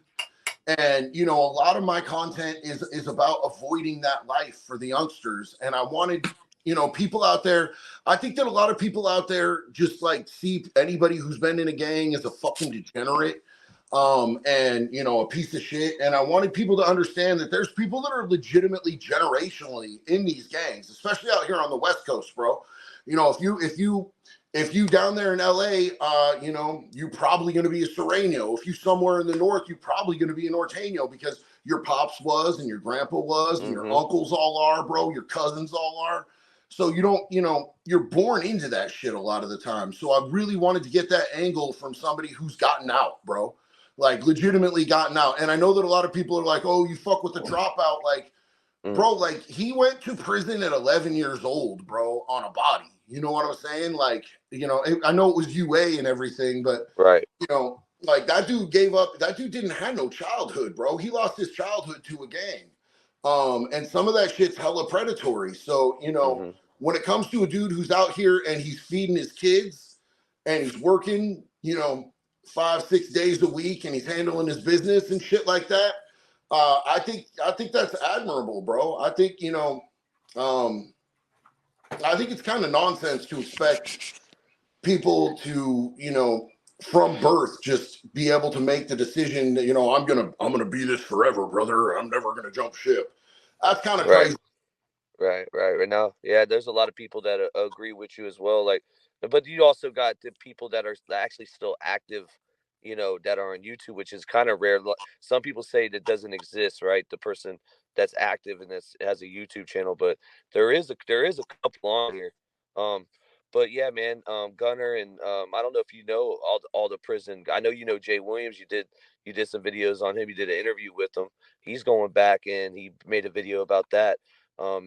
and a lot of my content is about avoiding that life for the youngsters. And I wanted, people out there. I think that a lot of people out there just like see anybody who's been in a gang as a fucking degenerate, and a piece of shit. And I wanted people to understand that there's people that are legitimately generationally in these gangs, especially out here on the West Coast, bro. If you down there in LA, you're probably going to be a Sereno. If you somewhere in the North, you're probably going to be a Norteño because your pops was and your grandpa was and your uncles all are, bro. Your cousins all are. So you're born into that shit a lot of the time. So I really wanted to get that angle from somebody who's gotten out, bro. Like legitimately gotten out. And I know that a lot of people are like, oh, you fuck with the dropout. Like, bro, like he went to prison at 11 years old, bro, on a body. You know what I'm saying? Like, I know it was UA and everything, but right. Like that dude gave up. That dude didn't have no childhood, bro. He lost his childhood to a gang. And some of that shit's hella predatory. So, when it comes to a dude who's out here and he's feeding his kids and he's working, 5-6 days a week and he's handling his business and shit like that. I think that's admirable, bro. I think, I think it's kind of nonsense to expect people to, from birth, just be able to make the decision that, I'm gonna be this forever, brother. I'm never gonna jump ship. That's kind of crazy. Right now. Yeah, there's a lot of people that agree with you as well. Like, but you also got the people that are actually still active, that are on YouTube, which is kind of rare. Some people say that doesn't exist, right? The person that's active and has a YouTube channel, but there is a couple on here. But yeah, man, Gunner and I don't know if you know all the prison. I know you know Jay Williams. You did some videos on him. You did an interview with him. He's going back and he made a video about that.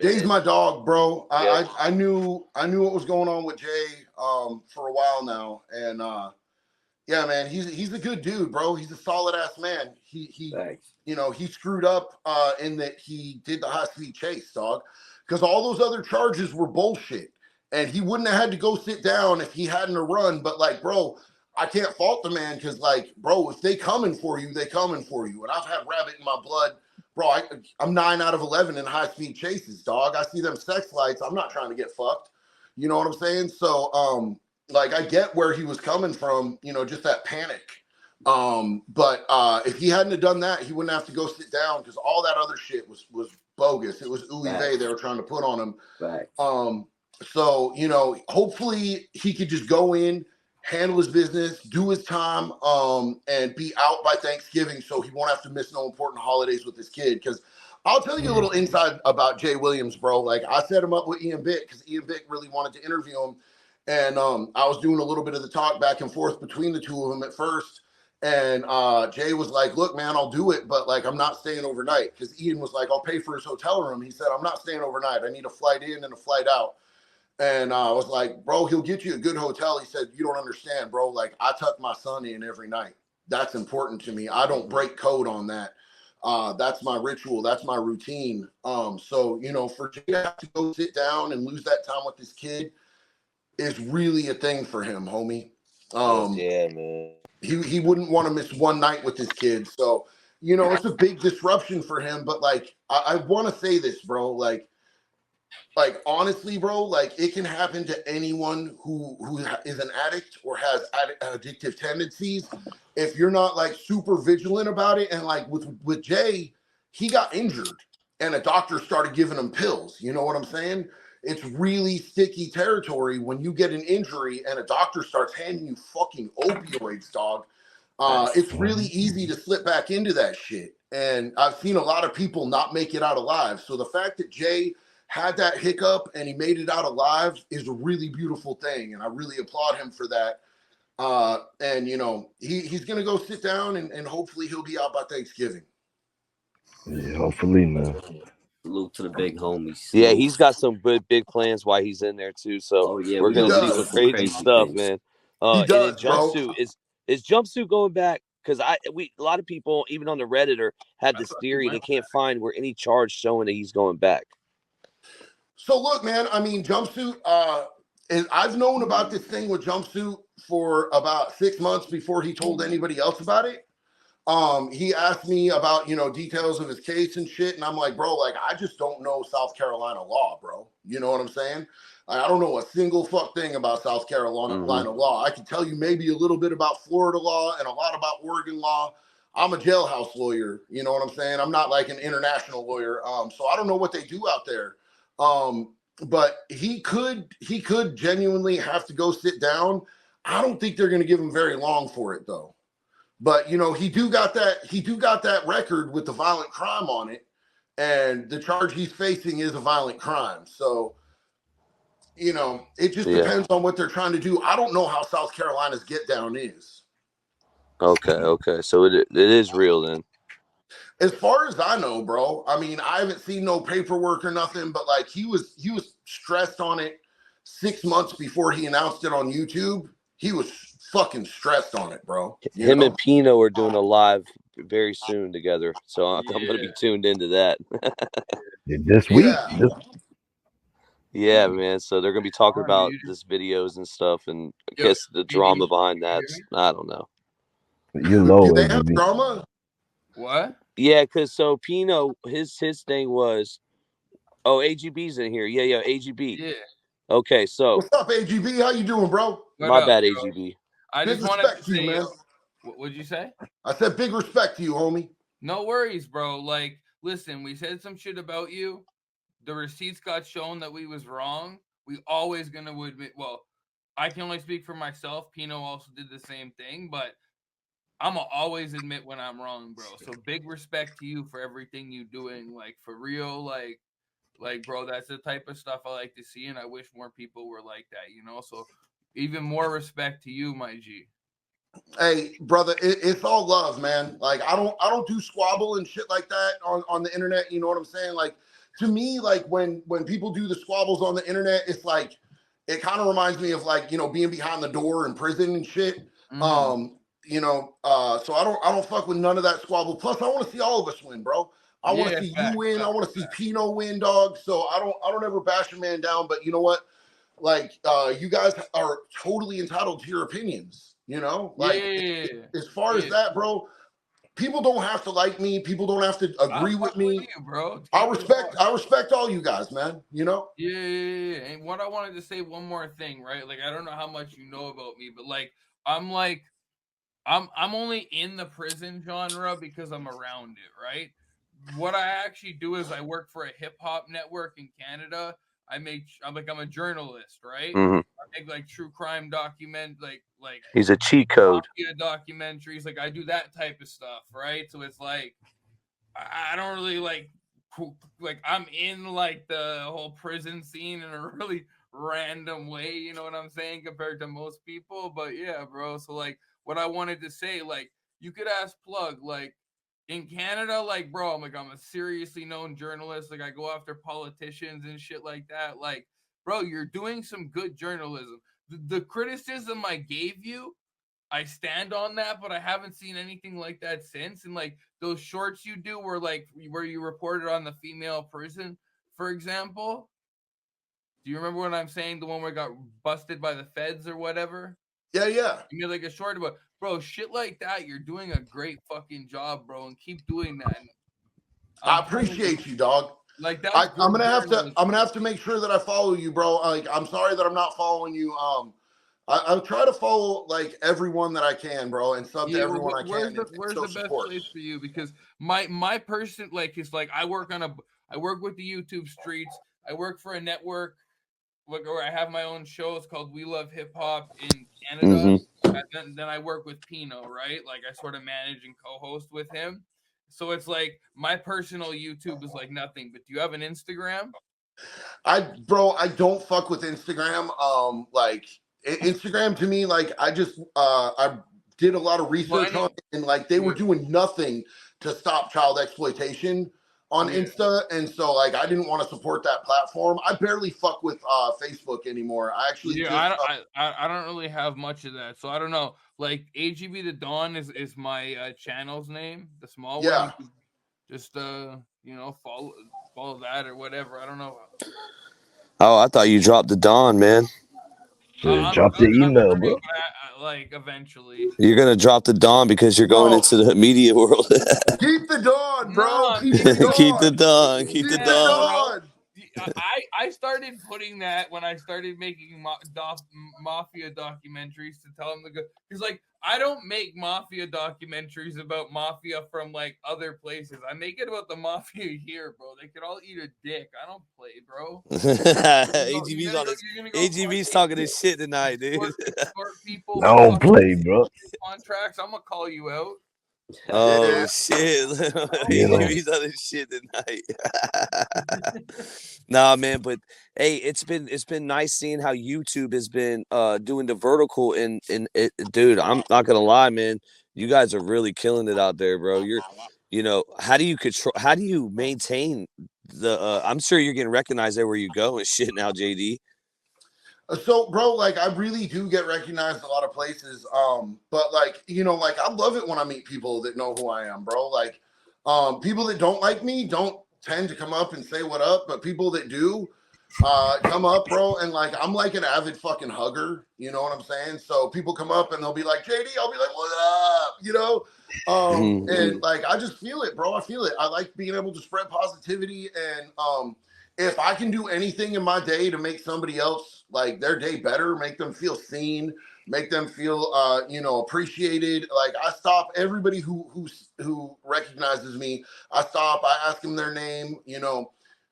Jay's my dog, bro. Yeah. I knew what was going on with Jay for a while now, and yeah, man, he's a good dude, bro. He's a solid ass man. He he screwed up in that he did the high speed chase, dog, because all those other charges were bullshit, and he wouldn't have had to go sit down if he hadn't a run. But like, bro, I can't fault the man because like, bro, if they coming for you, they coming for you, and I've had rabbit in my blood bro, I'm 9 out of 11 in high-speed chases, dog. I see them sex lights. I'm not trying to get fucked. You know what I'm saying? So, like, I get where he was coming from, you know, just that panic. But if he hadn't have done that, he wouldn't have to go sit down because all that other shit was bogus. It was Uwe they were trying to put on him. Right. So, you know, hopefully he could just go in, handle his business, do his time, and be out by Thanksgiving so he won't have to miss no important holidays with his kid. Because I'll tell you a little inside about Jay Williams, bro. Like, I set him up with Ian Bick because Ian Bick really wanted to interview him. And I was doing a little bit of the talk back and forth between the two of them at first. And Jay was like, look, man, I'll do it, but like, I'm not staying overnight. Because Ian was like, I'll pay for his hotel room. He said, I'm not staying overnight. I need a flight in and a flight out. And I was like, bro, he'll get you a good hotel. He said, you don't understand, bro. Like, I tuck my son in every night. That's important to me. I don't break code on that. That's my ritual. That's my routine. So, you know, for Jay to have to go sit down and lose that time with his kid is really a thing for him, homie. Yeah, man. He wouldn't want to miss one night with his kid. So, you know, it's a big disruption for him. But like, I want to say this, bro. Like honestly, bro, like it can happen to anyone who is an addict or has addictive tendencies. If you're not like super vigilant about it, and like with Jay, he got injured and a doctor started giving him pills. You know what I'm saying? It's really sticky territory when you get an injury and a doctor starts handing you fucking opioids, dog. It's really easy to slip back into that shit. And I've seen a lot of people not make it out alive. So the fact that Jay had that hiccup and he made it out alive is a really beautiful thing. And I really applaud him for that. And, you know, he's going to go sit down and hopefully he'll be out by Thanksgiving. Yeah, hopefully, man. Salute to the big homies. Yeah, he's got some good big plans while he's in there too. So we're gonna see some crazy stuff, man. He does, and then jumpsuit bro. is jumpsuit going back? Because a lot of people, even on the Redditor, had this theory they can't find where any charge showing that he's going back. So look, man, I mean, jumpsuit, and I've known about this thing with jumpsuit for about 6 months before he told anybody else about it. He asked me about, you know, details of his case and shit. And I'm like, bro, like, I just don't know South Carolina law, bro. You know what I'm saying? I don't know a single fuck thing about South Carolina law. I can tell you maybe a little bit about Florida law and a lot about Oregon law. I'm a jailhouse lawyer. You know what I'm saying? I'm not like an international lawyer. So I don't know what they do out there. But he could genuinely have to go sit down. I don't think they're going to give him very long for it though. But you know, he do got that record with the violent crime on it, and the charge he's facing is a violent crime. So, you know, it just depends on what they're trying to do. I don't know how South Carolina's get down is. Okay. So it is real then. As far as I know, bro. I mean, I haven't seen no paperwork or nothing, but like he was stressed on it 6 months before he announced it on YouTube. He was fucking stressed on it, bro. Him and Pino are doing a live very soon together, so I'm gonna be tuned into that. This week. Yeah, man. So they're gonna be talking about this videos and stuff, and I guess the drama behind that. I don't know. You low. Do they have drama? What? Yeah, because so Pino, his thing was, AGB's in here. Yeah, AGB. Yeah. Okay, so what's up, AGB? How you doing, bro? My bad, AGB. I big just wanted to to you, man. What'd you say? I said big respect to you, homie. No worries, bro. Like, listen, we said some shit about you. The receipts got shown that we was wrong. We always gonna admit. Well, I can only speak for myself. Pino also did the same thing, but I'ma always admit when I'm wrong, bro. So big respect to you for everything you doing. Like for real, like bro, that's the type of stuff I like to see, and I wish more people were like that, you know. So even more respect to you, my G. Hey, brother, it's all love, man. Like I don't do squabble and shit like that on the internet. You know what I'm saying? Like to me, like when people do the squabbles on the internet, it's like it kind of reminds me of like, you know, being behind the door in prison and shit. You know, so I don't fuck with none of that squabble. Plus, I want to see all of us win, bro. I want to see you win. I want to see Pino win, dog. So I don't ever bash a man down. But you know what? Like, you guys are totally entitled to your opinions. You know, like as far as that, bro. people don't have to like me. People don't have to agree with me, you, bro. I respect all you guys, man. You know? Yeah. And what I wanted to say, one more thing, right? Like, I don't know how much you know about me, but I'm only in the prison genre because I'm around it, right? What I actually do is I work for a hip hop network in Canada. I'm a journalist, right? Mm-hmm. I make like true crime He's a cheat code. mafia documentaries. Like, I do that type of stuff, right? So it's like I don't really like I'm in like the whole prison scene in a really random way, you know what I'm saying, compared to most people. But yeah, bro. So like what I wanted to say, like, you could ask Plug, like, in Canada, like, bro, I'm a seriously known journalist. Like, I go after politicians and shit like that. Like, bro, you're doing some good journalism. The criticism I gave you, I stand on that, but I haven't seen anything like that since. And like those shorts you do where you reported on the female prison, for example. Do you remember what I'm saying? The one where I got busted by the feds or whatever? Yeah. You made like a short about, bro, shit like that. You're doing a great fucking job, bro, and keep doing that. I appreciate you, dog. Like that. I'm gonna have to make sure that I follow you, bro. Like, I'm sorry that I'm not following you. I try to follow like everyone that I can, bro, and sub to everyone I can. Where's the best place for you? Because my person, like, is like I work with the YouTube streets. I work for a network where I have my own show. It's called We Love Hip Hop in Canada. And then I work with Pino, right? Like, I sort of manage and co-host with him. So it's like my personal YouTube is like nothing. But do you have an Instagram? I don't fuck with Instagram. Like, Instagram to me, like, I did a lot of research on it, and like they were doing nothing to stop child exploitation on Insta, and so like I didn't want to support that platform. I barely fuck with Facebook anymore. I actually I don't really have much of that, so I don't know. Like, AGB the Dawn is my channel's name, the small one. You just follow that or whatever. I don't know. Oh, I thought you dropped the Dawn, man. Drop the email, bro. Like, eventually. You're gonna drop the Dawn because you're going into the media world. Keep the Dawn, bro. Keep the Dawn. Keep the Dawn. I started putting that when I started making mafia documentaries to tell them to go. He's like, I don't make mafia documentaries about mafia from like other places. I make it about the mafia here, bro. They could all eat a dick. I don't play, bro. AGB's talking this shit tonight, dude. People don't play, bro. Contracts. I'm gonna call you out. Oh shit! AGB's on this shit tonight. Nah, man, but hey, it's been nice seeing how YouTube has been doing the vertical and it, dude. I'm not gonna lie, man. You guys are really killing it out there, bro. How do you maintain the? I'm sure you're getting recognized everywhere you go and shit now, JD. So, bro, like, I really do get recognized a lot of places. But like, like, I love it when I meet people that know who I am, bro. Like, people that don't like me don't tend to come up and say what up, but people that do come up, bro, and like, I'm like an avid fucking hugger, you know what I'm saying? So people come up and they'll be like, JD, I'll be like, what up? And like, I just feel it, bro. I feel it. I like being able to spread positivity, and if I can do anything in my day to make somebody else, like, their day better, make them feel seen, make them feel appreciated. Like, I stop everybody who recognizes me. I ask them their name,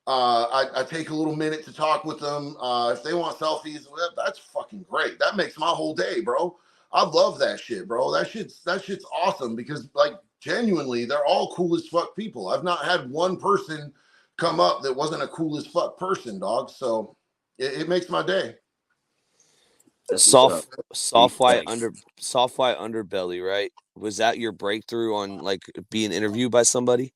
I take a little minute to talk with them. If they want selfies, that's fucking great. That makes my whole day, bro. I love that shit, bro. That shit's awesome, because like, genuinely, they're all cool as fuck people. I've not had one person come up that wasn't a cool as fuck person, dog. So it makes my day. Soft white underbelly, right? Was that your breakthrough on like being interviewed by somebody?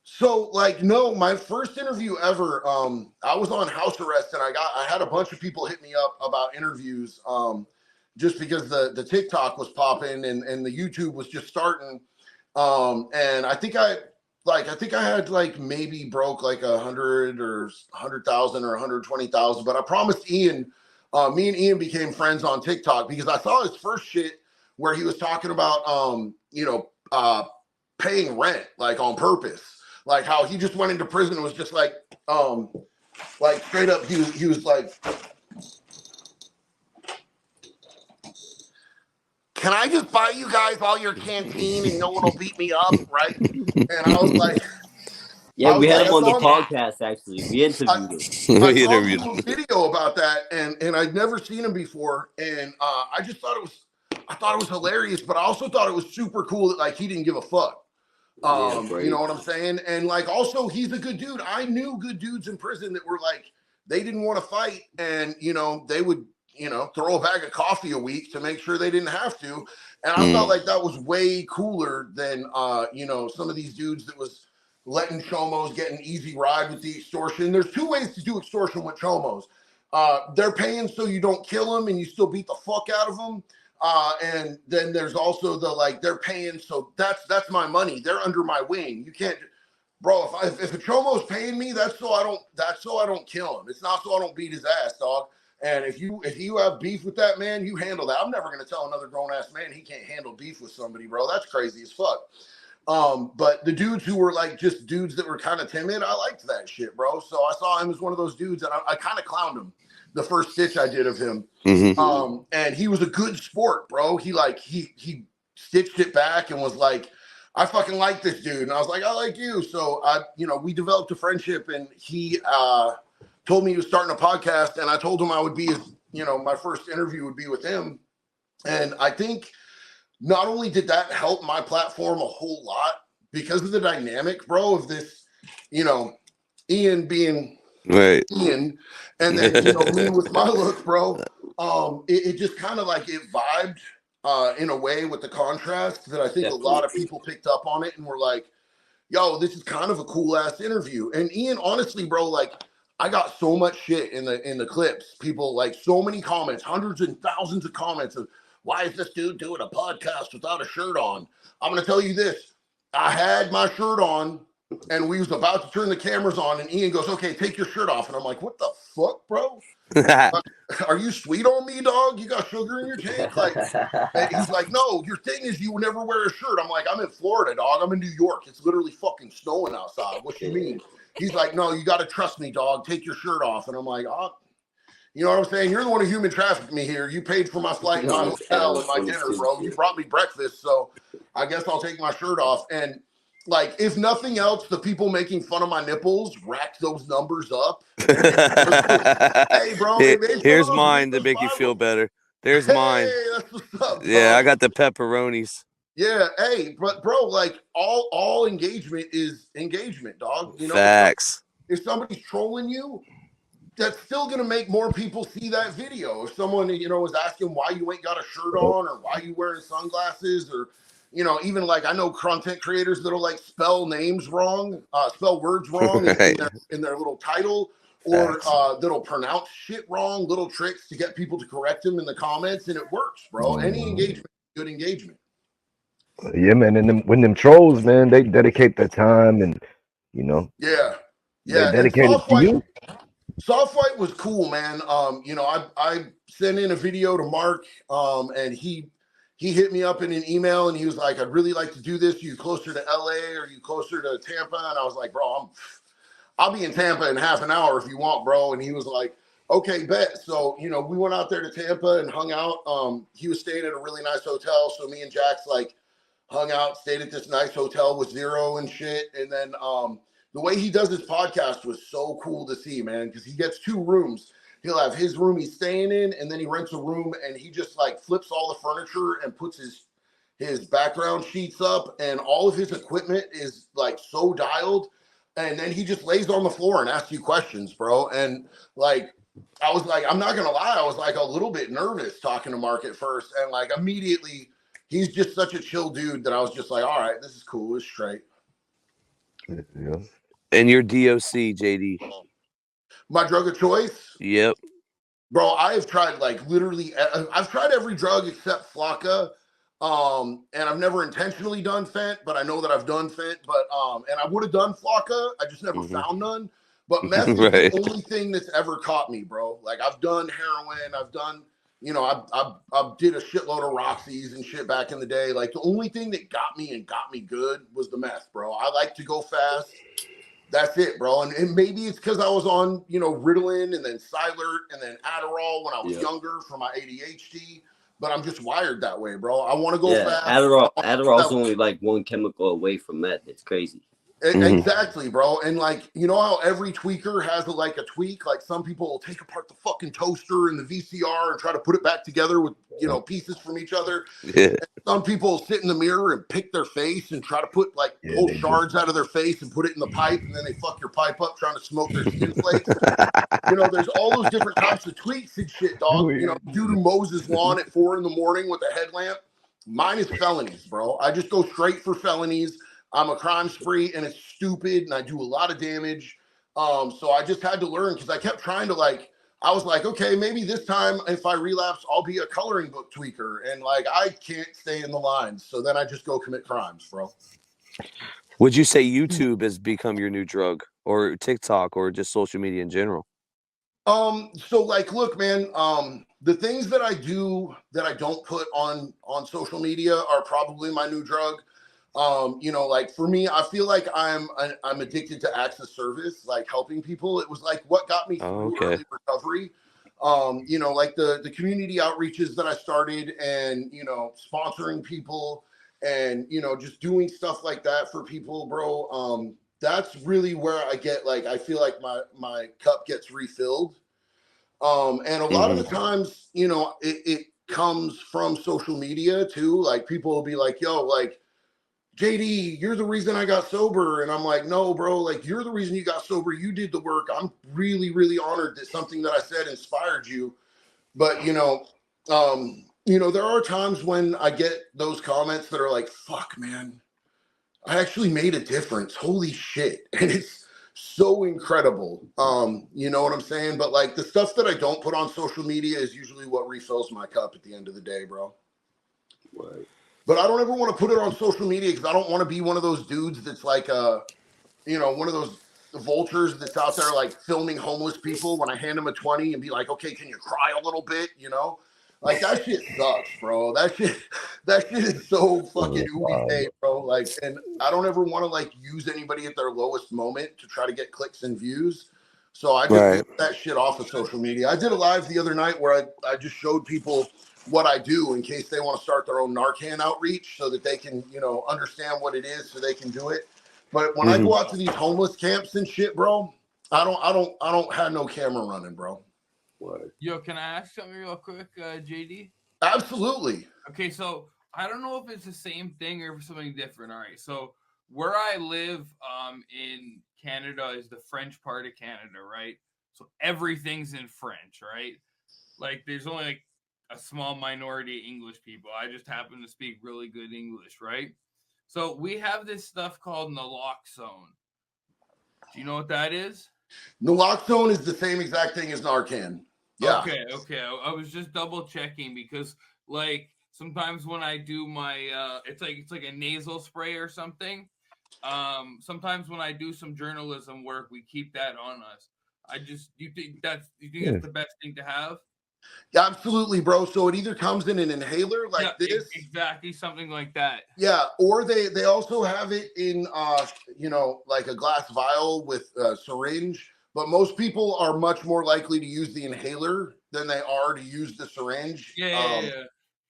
So like, no, my first interview ever, I was on house arrest, and I had a bunch of people hit me up about interviews, just because the TikTok was popping and the YouTube was just starting. And I think I had like maybe broke like 100 or 100,000 or 120,000, but I promised Ian, me and Ian became friends on TikTok because I saw his first shit where he was talking about, paying rent, like on purpose. Like how he just went into prison and was just like straight up, he was like, can I just buy you guys all your canteen and no one will beat me up, right? And I was like, yeah, we had him on the podcast, actually. We interviewed him. I saw him do a video about that, and I'd never seen him before, and I just thought it was hilarious, but I also thought it was super cool that like he didn't give a fuck. You know what I'm saying? And like also he's a good dude. I knew good dudes in prison that were like, they didn't want to fight, and you know, they would, you know, throw a bag of coffee a week to make sure they didn't have to. And I felt like that was way cooler than you know, some of these dudes that was letting chomos get an easy ride with the extortion. There's two ways to do extortion with chomos. They're paying so you don't kill them and you still beat the fuck out of them. And then there's also the like, they're paying, so that's my money. They're under my wing. You can't, bro. If a chomo's paying me, that's so I don't kill him. It's not so I don't beat his ass, dog. And if you have beef with that man, you handle that. I'm never gonna tell another grown ass man he can't handle beef with somebody, bro. That's crazy as fuck. But the dudes who were like just dudes that were kind of timid, I liked that shit, bro. So I saw him as one of those dudes, and I kind of clowned him the first stitch I did of him. And he was a good sport, bro. He stitched it back and was like, I fucking like this dude. And I was like, I like you. So we developed a friendship, and he told me he was starting a podcast, and I told him I would be my first interview would be with him. And I think not only did that help my platform a whole lot because of the dynamic, bro, of this, Ian being Ian, and then me with my look, bro. It just kind of like it vibed in a way with the contrast that I think a lot of people picked up on it and were like, yo, this is kind of a cool ass interview. And Ian, honestly, bro, like I got so much shit in the clips. People like so many comments, hundreds and thousands of comments of, why is this dude doing a podcast without a shirt on? I'm going to tell you this. I had my shirt on and we was about to turn the cameras on and Ian goes, okay, take your shirt off. And I'm like, what the fuck, bro? Are you sweet on me, dog? You got sugar in your tank? Like, and he's like, no, your thing is you never wear a shirt. I'm like, I'm in Florida, dog. I'm in New York. It's literally fucking snowing outside. What you mean? He's like, no, you got to trust me, dog. Take your shirt off. And I'm like, oh. You know what I'm saying? You're the one who human trafficked me here. You paid for my flight, my hotel, and my dinner, bro. You brought me breakfast, so I guess I'll take my shirt off. And like, if nothing else, the people making fun of my nipples racked those numbers up. Hey, bro. Here's mine to make you feel better. There's mine. That's what's up, yeah, I got the pepperonis. Yeah, hey, but bro, like all engagement is engagement, dog. You know, facts. If somebody's trolling you, that's still going to make more people see that video. If someone, is asking why you ain't got a shirt on or why you wearing sunglasses or, even like I know content creators that'll like spell names wrong, spell words wrong in their little title or that'll pronounce shit wrong, little tricks to get people to correct them in the comments. And it works, bro. Any engagement, good engagement. Yeah, man. And when them trolls, man, they dedicate their time and, Yeah. They dedicate it to you. Soft Fight was cool, man. I sent in a video to Mark, and he hit me up in an email, and he was like, "I'd really like to do this. Are you closer to LA? Or are you closer to Tampa?" And I was like, "Bro, I'll be in Tampa in half an hour if you want, bro." And he was like, "Okay, bet." So we went out there to Tampa and hung out. He was staying at a really nice hotel, so me and Jax like hung out, stayed at this nice hotel with Zero and shit, and then the way he does his podcast was so cool to see, man, because he gets 2 rooms. He'll have his room he's staying in, and then he rents a room, and he just like flips all the furniture and puts his background sheets up, and all of his equipment is like so dialed. And then he just lays on the floor and asks you questions, bro. And like, I was like, I'm not gonna lie, I was like a little bit nervous talking to Mark at first, and like immediately, he's just such a chill dude that I was just like, all right, this is cool, it's straight. Yeah. And your DOC, JD. My drug of choice? Yep. Bro, I have tried like literally, I've tried every drug except Flocka. And I've never intentionally done Fent, but I know that I've done Fent. But and I would have done Flocka, I just never found none. But meth is the only thing that's ever caught me, bro. Like I've done heroin, I've done, you know, I did a shitload of Roxy's and shit back in the day. Like the only thing that got me good was the meth, bro. I like to go fast. That's it, bro. And maybe it's because I was on, you know, Ritalin and then Cylert and then Adderall when I was younger for my ADHD. But I'm just wired that way, bro. I want to go fast. Adderall's only like one chemical away from meth. It's crazy. Exactly, bro. And like, you know how every tweaker has like a tweak? Like some people will take apart the fucking toaster and the VCR and try to put it back together with, you know, pieces from each other. Yeah. And some people sit in the mirror and pick their face and try to put like pull shards out of their face and put it in the pipe, and then they fuck your pipe up trying to smoke their skin flakes. You know, there's all those different types of tweaks and shit, dog. You know, dude who mows his lawn at 4 a.m. with a headlamp. Mine is felonies, bro. I just go straight for felonies. I'm a crime spree and it's stupid and I do a lot of damage. So I just had to learn because I kept trying to like, I was like, okay, maybe this time if I relapse, I'll be a coloring book tweaker. And like, I can't stay in the lines. So then I just go commit crimes, bro. Would you say YouTube has become your new drug, or TikTok, or just social media in general? So like, look, man, the things that I do that I don't put on social media are probably my new drug. You know, like for me, I feel like I'm addicted to acts of service, like helping people. It was like what got me through early recovery. You know, like the community outreaches that I started, and you know, sponsoring people, and you know, just doing stuff like that for people, bro. That's really where I get like I feel like my cup gets refilled. And a lot of the times, you know, it comes from social media too. Like people will be like, yo, like JD, you're the reason I got sober. And I'm like, no, bro, like you're the reason you got sober. You did the work. I'm really, really honored that something that I said inspired you. But, you know, there are times when I get those comments that are like, fuck, man, I actually made a difference. Holy shit. And it's so incredible. You know what I'm saying? But like the stuff that I don't put on social media is usually what refills my cup at the end of the day, bro. Right. But I don't ever want to put it on social media because I don't want to be one of those dudes that's like, you know, one of those vultures that's out there like filming homeless people when I hand them a 20 and be like, okay, can you cry a little bit? You know, like that shit sucks, bro. That shit is so fucking ubi, bro. Like, and I don't ever want to like use anybody at their lowest moment to try to get clicks and views. So I just get that shit off of social media. I did a live the other night where I just showed people what I do in case they want to start their own Narcan outreach so that they can, you know, understand what it is so they can do it. But when I go out to these homeless camps and shit, bro, I don't have no camera running, bro. What? Yo, can I ask something real quick, JD? Absolutely. Okay, so I don't know if it's the same thing or something different. All right, so where I live in Canada is the French part of Canada, right? So everything's in French, right? Like there's only like a small minority of English people. I just happen to speak really good English, right? So we have this stuff called naloxone. Do you know what that is? Naloxone is the same exact thing as Narcan. Yeah. Okay. I was just double checking because like sometimes when I do my it's like a nasal spray or something. Sometimes when I do some journalism work, we keep that on us. Do you think that's the best thing to have? Yeah, absolutely, bro. So it either comes in an inhaler like this, exactly, something like that. Yeah, or they also have it in you know, like a glass vial with a syringe. But most people are much more likely to use the inhaler than they are to use the syringe. Yeah.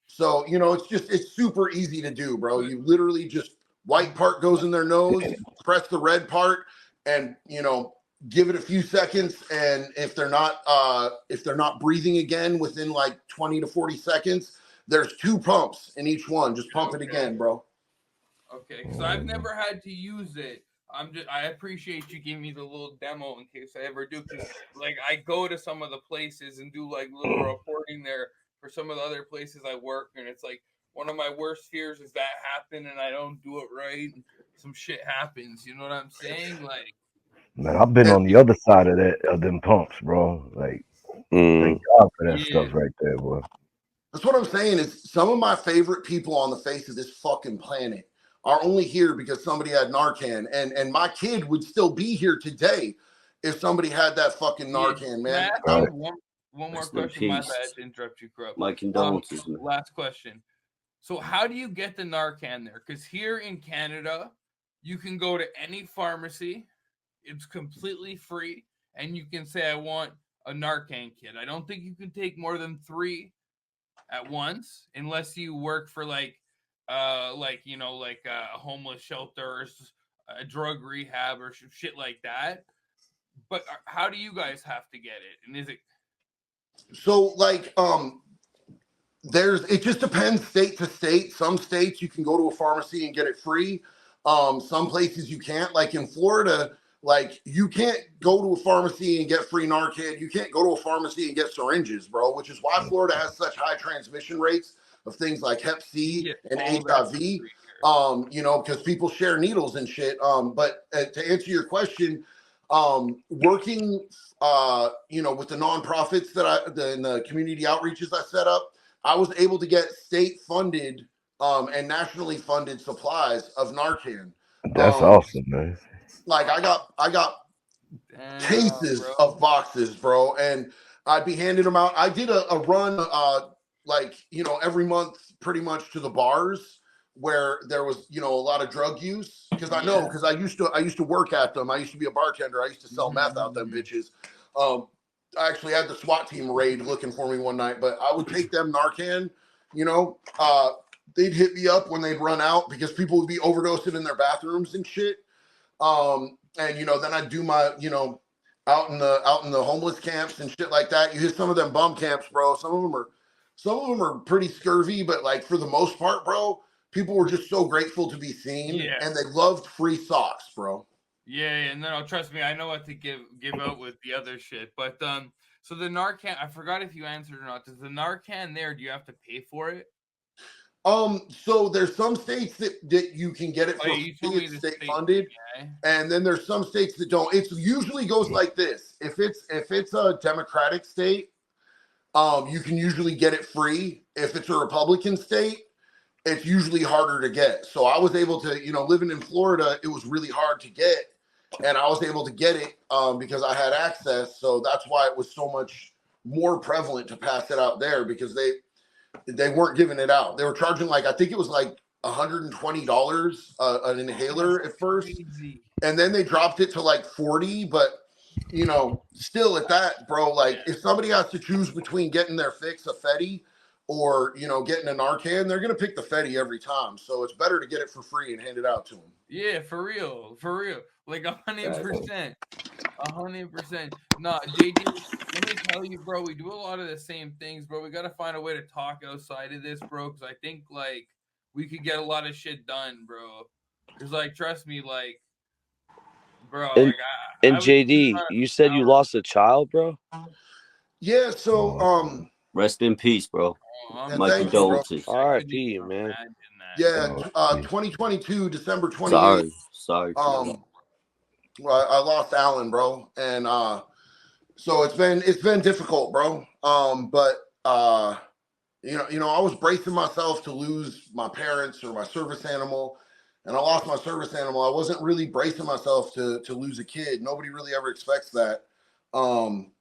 So you know, it's super easy to do, bro. You literally just white part goes in their nose, press the red part, and you know, give it a few seconds, and if they're not breathing again within like 20 to 40 seconds, there's 2 pumps in each one. Just pump it again, bro. Okay, because I've never had to use it. I appreciate you giving me the little demo in case I ever do. Because like I go to some of the places and do like little reporting there for some of the other places I work, and it's like one of my worst fears is that happen and I don't do it right. And some shit happens. You know what I'm saying? Like. Man, I've been on the other side of them pumps, bro. Like, thank God for that stuff right there, boy. That's what I'm saying is some of my favorite people on the face of this fucking planet are only here because somebody had Narcan. And my kid would still be here today if somebody had that fucking Narcan, man. one more question. My bad to interrupt you, Krupp. My condolences. Last question. So how do you get the Narcan there? Because here in Canada, you can go to any pharmacy. It's completely free. And you can say, I want a Narcan kit. I don't think you can take more than 3 at once unless you work for a homeless shelter or a drug rehab or shit like that. But how do you guys have to get it? And is it so like it just depends state to state. Some states you can go to a pharmacy and get it free. Some places you can't. Like in Florida, like you can't go to a pharmacy and get free Narcan. You can't go to a pharmacy and get syringes, bro, which is why Florida has such high transmission rates of things like Hep C and HIV. Because people share needles and shit. But to answer your question, working with the nonprofits that the community outreaches I set up, I was able to get state funded and nationally funded supplies of Narcan. That's awesome, man. Like I got cases of boxes, bro, and I'd be handing them out. I did a run every month pretty much to the bars where there was a lot of drug use, because I used to work at them. I used to be a bartender. I used to sell meth out them bitches. I actually had the SWAT team raid looking for me one night, but I would take them Narcan, they'd hit me up when they'd run out because people would be overdosing in their bathrooms and shit. And then I'd do my, out in the homeless camps and shit like that. You hit some of them bum camps, bro. Some of them are pretty scurvy, but like for the most part, bro, people were just so grateful to be seen, and they loved free socks, bro. Yeah, no, trust me, I know what to give out with the other shit. But so the Narcan, I forgot if you answered or not. Does the Narcan there? Do you have to pay for it? So there's some states that you can get it for free, state funded, and then there's some states that don't. It usually goes like this: if it's a Democratic state, you can usually get it free. If it's a Republican state, it's usually harder to get. So I was able to, living in Florida, it was really hard to get, and I was able to get it because I had access. So that's why it was so much more prevalent to pass it out there, because they weren't giving it out. They were charging I think it was like $120 an inhaler at first, and then they dropped it to like $40. But still at that, bro, if somebody has to choose between getting their fix of Fetty or getting a Narcan, they're gonna pick the Fetty every time. So it's better to get it for free and hand it out to them. Yeah, for real, like 100%. 100%. No, JD, let me tell you, bro, we do a lot of the same things, bro. We got to find a way to talk outside of this, bro, because I think, we could get a lot of shit done, bro. Because, trust me, bro. And JD, you said you lost a child, bro? Yeah, so, rest in peace, bro. My condolences. R.I.P., man. Yeah, 2022, December 28th. Sorry. Well, I lost Alan, bro, and so it's been difficult, bro. But I was bracing myself to lose my parents or my service animal, and I lost my service animal. I wasn't really bracing myself to lose a kid. Nobody really ever expects that. And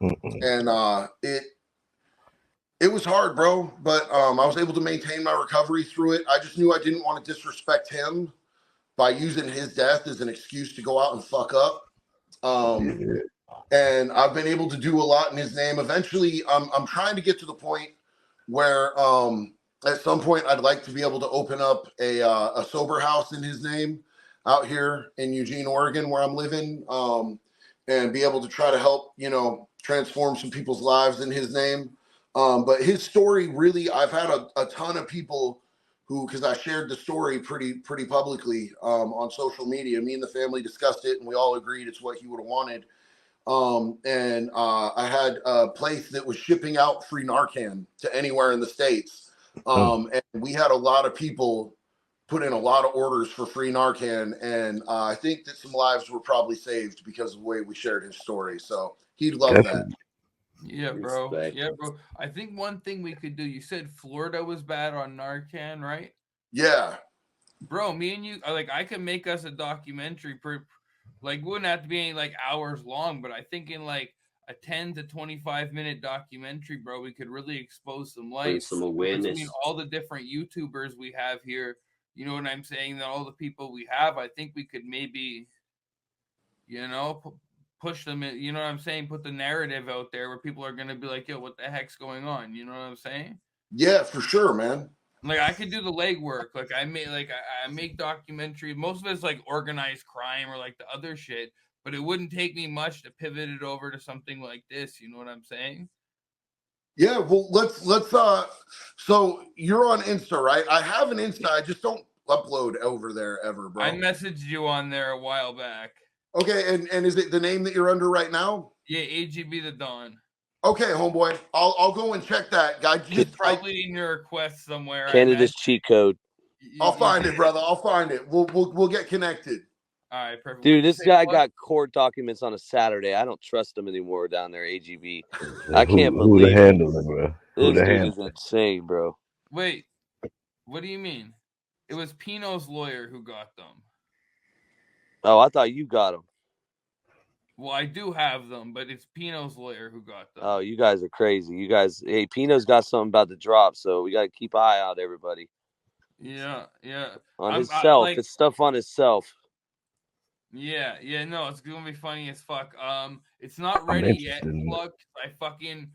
it was hard, bro. But I was able to maintain my recovery through it. I just knew I didn't want to disrespect him by using his death as an excuse to go out and fuck up. And I've been able to do a lot in his name. Eventually, I'm trying to get to the point where at some point I'd like to be able to open up a sober house in his name out here in Eugene, Oregon, where I'm living, and be able to try to help, transform some people's lives in his name. But his story really, I've had a ton of people who, because I shared the story pretty publicly on social media. Me and the family discussed it, and we all agreed it's what he would have wanted. And I had a place that was shipping out free Narcan to anywhere in the States. And we had a lot of people put in a lot of orders for free Narcan. And I think that some lives were probably saved because of the way we shared his story. So he'd love that. Yeah, bro. Yeah, bro. I think one thing we could do, you said Florida was bad on Narcan, right? Yeah. Bro, me and you, I could make us a documentary. Wouldn't have to be any hours long, but I think in a 10 to 25-minute documentary, bro, we could really expose some light, some awareness between all the different YouTubers we have here. You know what I'm saying? That all the people we have, I think we could maybe, you know, push them in, you know what I'm saying? Put the narrative out there where people are going to be like, yo, what the heck's going on? You know what I'm saying? Yeah, for sure, man. Like, I could do the legwork. Like, I make documentaries. Most of it's like organized crime or like the other shit, but it wouldn't take me much to pivot it over to something like this. You know what I'm saying? Yeah, well, let's so you're on Insta, right? I have an Insta, I just don't upload over there ever, bro. I messaged you on there a while back. Okay, and is it the name that you're under right now? Yeah, AGB the Dawn. Okay, homeboy, I'll go and check that, guy. It's probably in your request somewhere. Canada's cheat code. I'll find it, brother. I'll find it. We'll get connected. All right, perfect. Dude, this guy got court documents on a Saturday. I don't trust him anymore down there, AGB. I can't believe who to handle it, bro. This dude is insane, bro. Wait, what do you mean? It was Pino's lawyer who got them. Oh, I thought you got them. Well, I do have them, but it's Pino's lawyer who got them. Oh, you guys are crazy. You guys, hey, Pino's got something about to drop, so we got to keep an eye out, everybody. Yeah. On himself. It's stuff on himself. Yeah, no, it's gonna be funny as fuck. It's not ready yet, plug. I fucking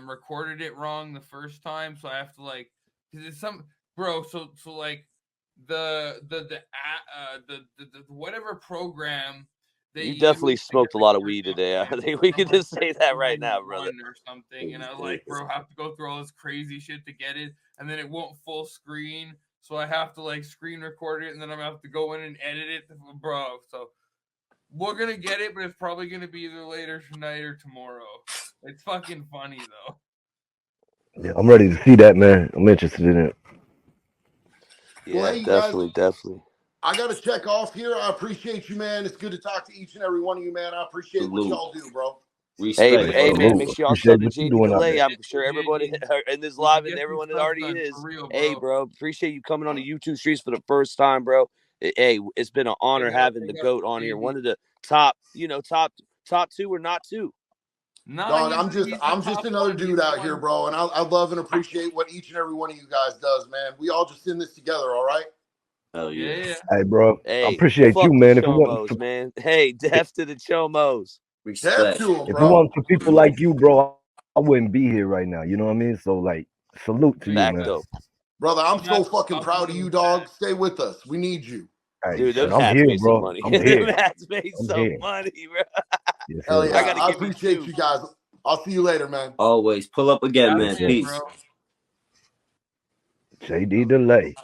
recorded it wrong the first time, so I have to like, cause it's some bro. So like the whatever program. You definitely smoked a lot of weed today. I think we can just say that right now, brother. Or something, and I like, bro, have to go through all this crazy shit to get it, and then it won't full screen. So I have to like screen record it, and then I'm gonna have to go in and edit it, bro. So we're gonna get it, but it's probably gonna be either later tonight or tomorrow. It's fucking funny though. Yeah, I'm ready to see that, man. I'm interested in it. Yeah, well, hey, definitely. I gotta check off here. I appreciate you, man. It's good to talk to each and every one of you, man. I appreciate what y'all do, bro. Hey, man, make sure y'all sub to JD Delay. I'm sure everybody in this live and everyone that already is. Real, bro. Hey, bro, appreciate you coming on the YouTube streets for the first time, bro. Hey, it's been an honor having the GOAT on here. One of the top two or not two. No, dog, I'm just another dude out here, bro, and I love and appreciate what each and every one of you guys does, man. We all just in this together, all right? Oh yeah. Hey, bro. Hey, I appreciate you, man. If you want man. Hey, death to the Chomos. Death to them, bro. If it wasn't for people like you, bro, I wouldn't be here right now. You know what I mean? So, like, salute to you, man. Brother, I'm so fucking proud of you, dog. Stay with us. We need you. Hey, dude, them hats made some money. Them hats made some money, bro. Yes, hell yeah. I appreciate you guys. I'll see you later, man. Always. Pull up again, man. Peace. JD Delay.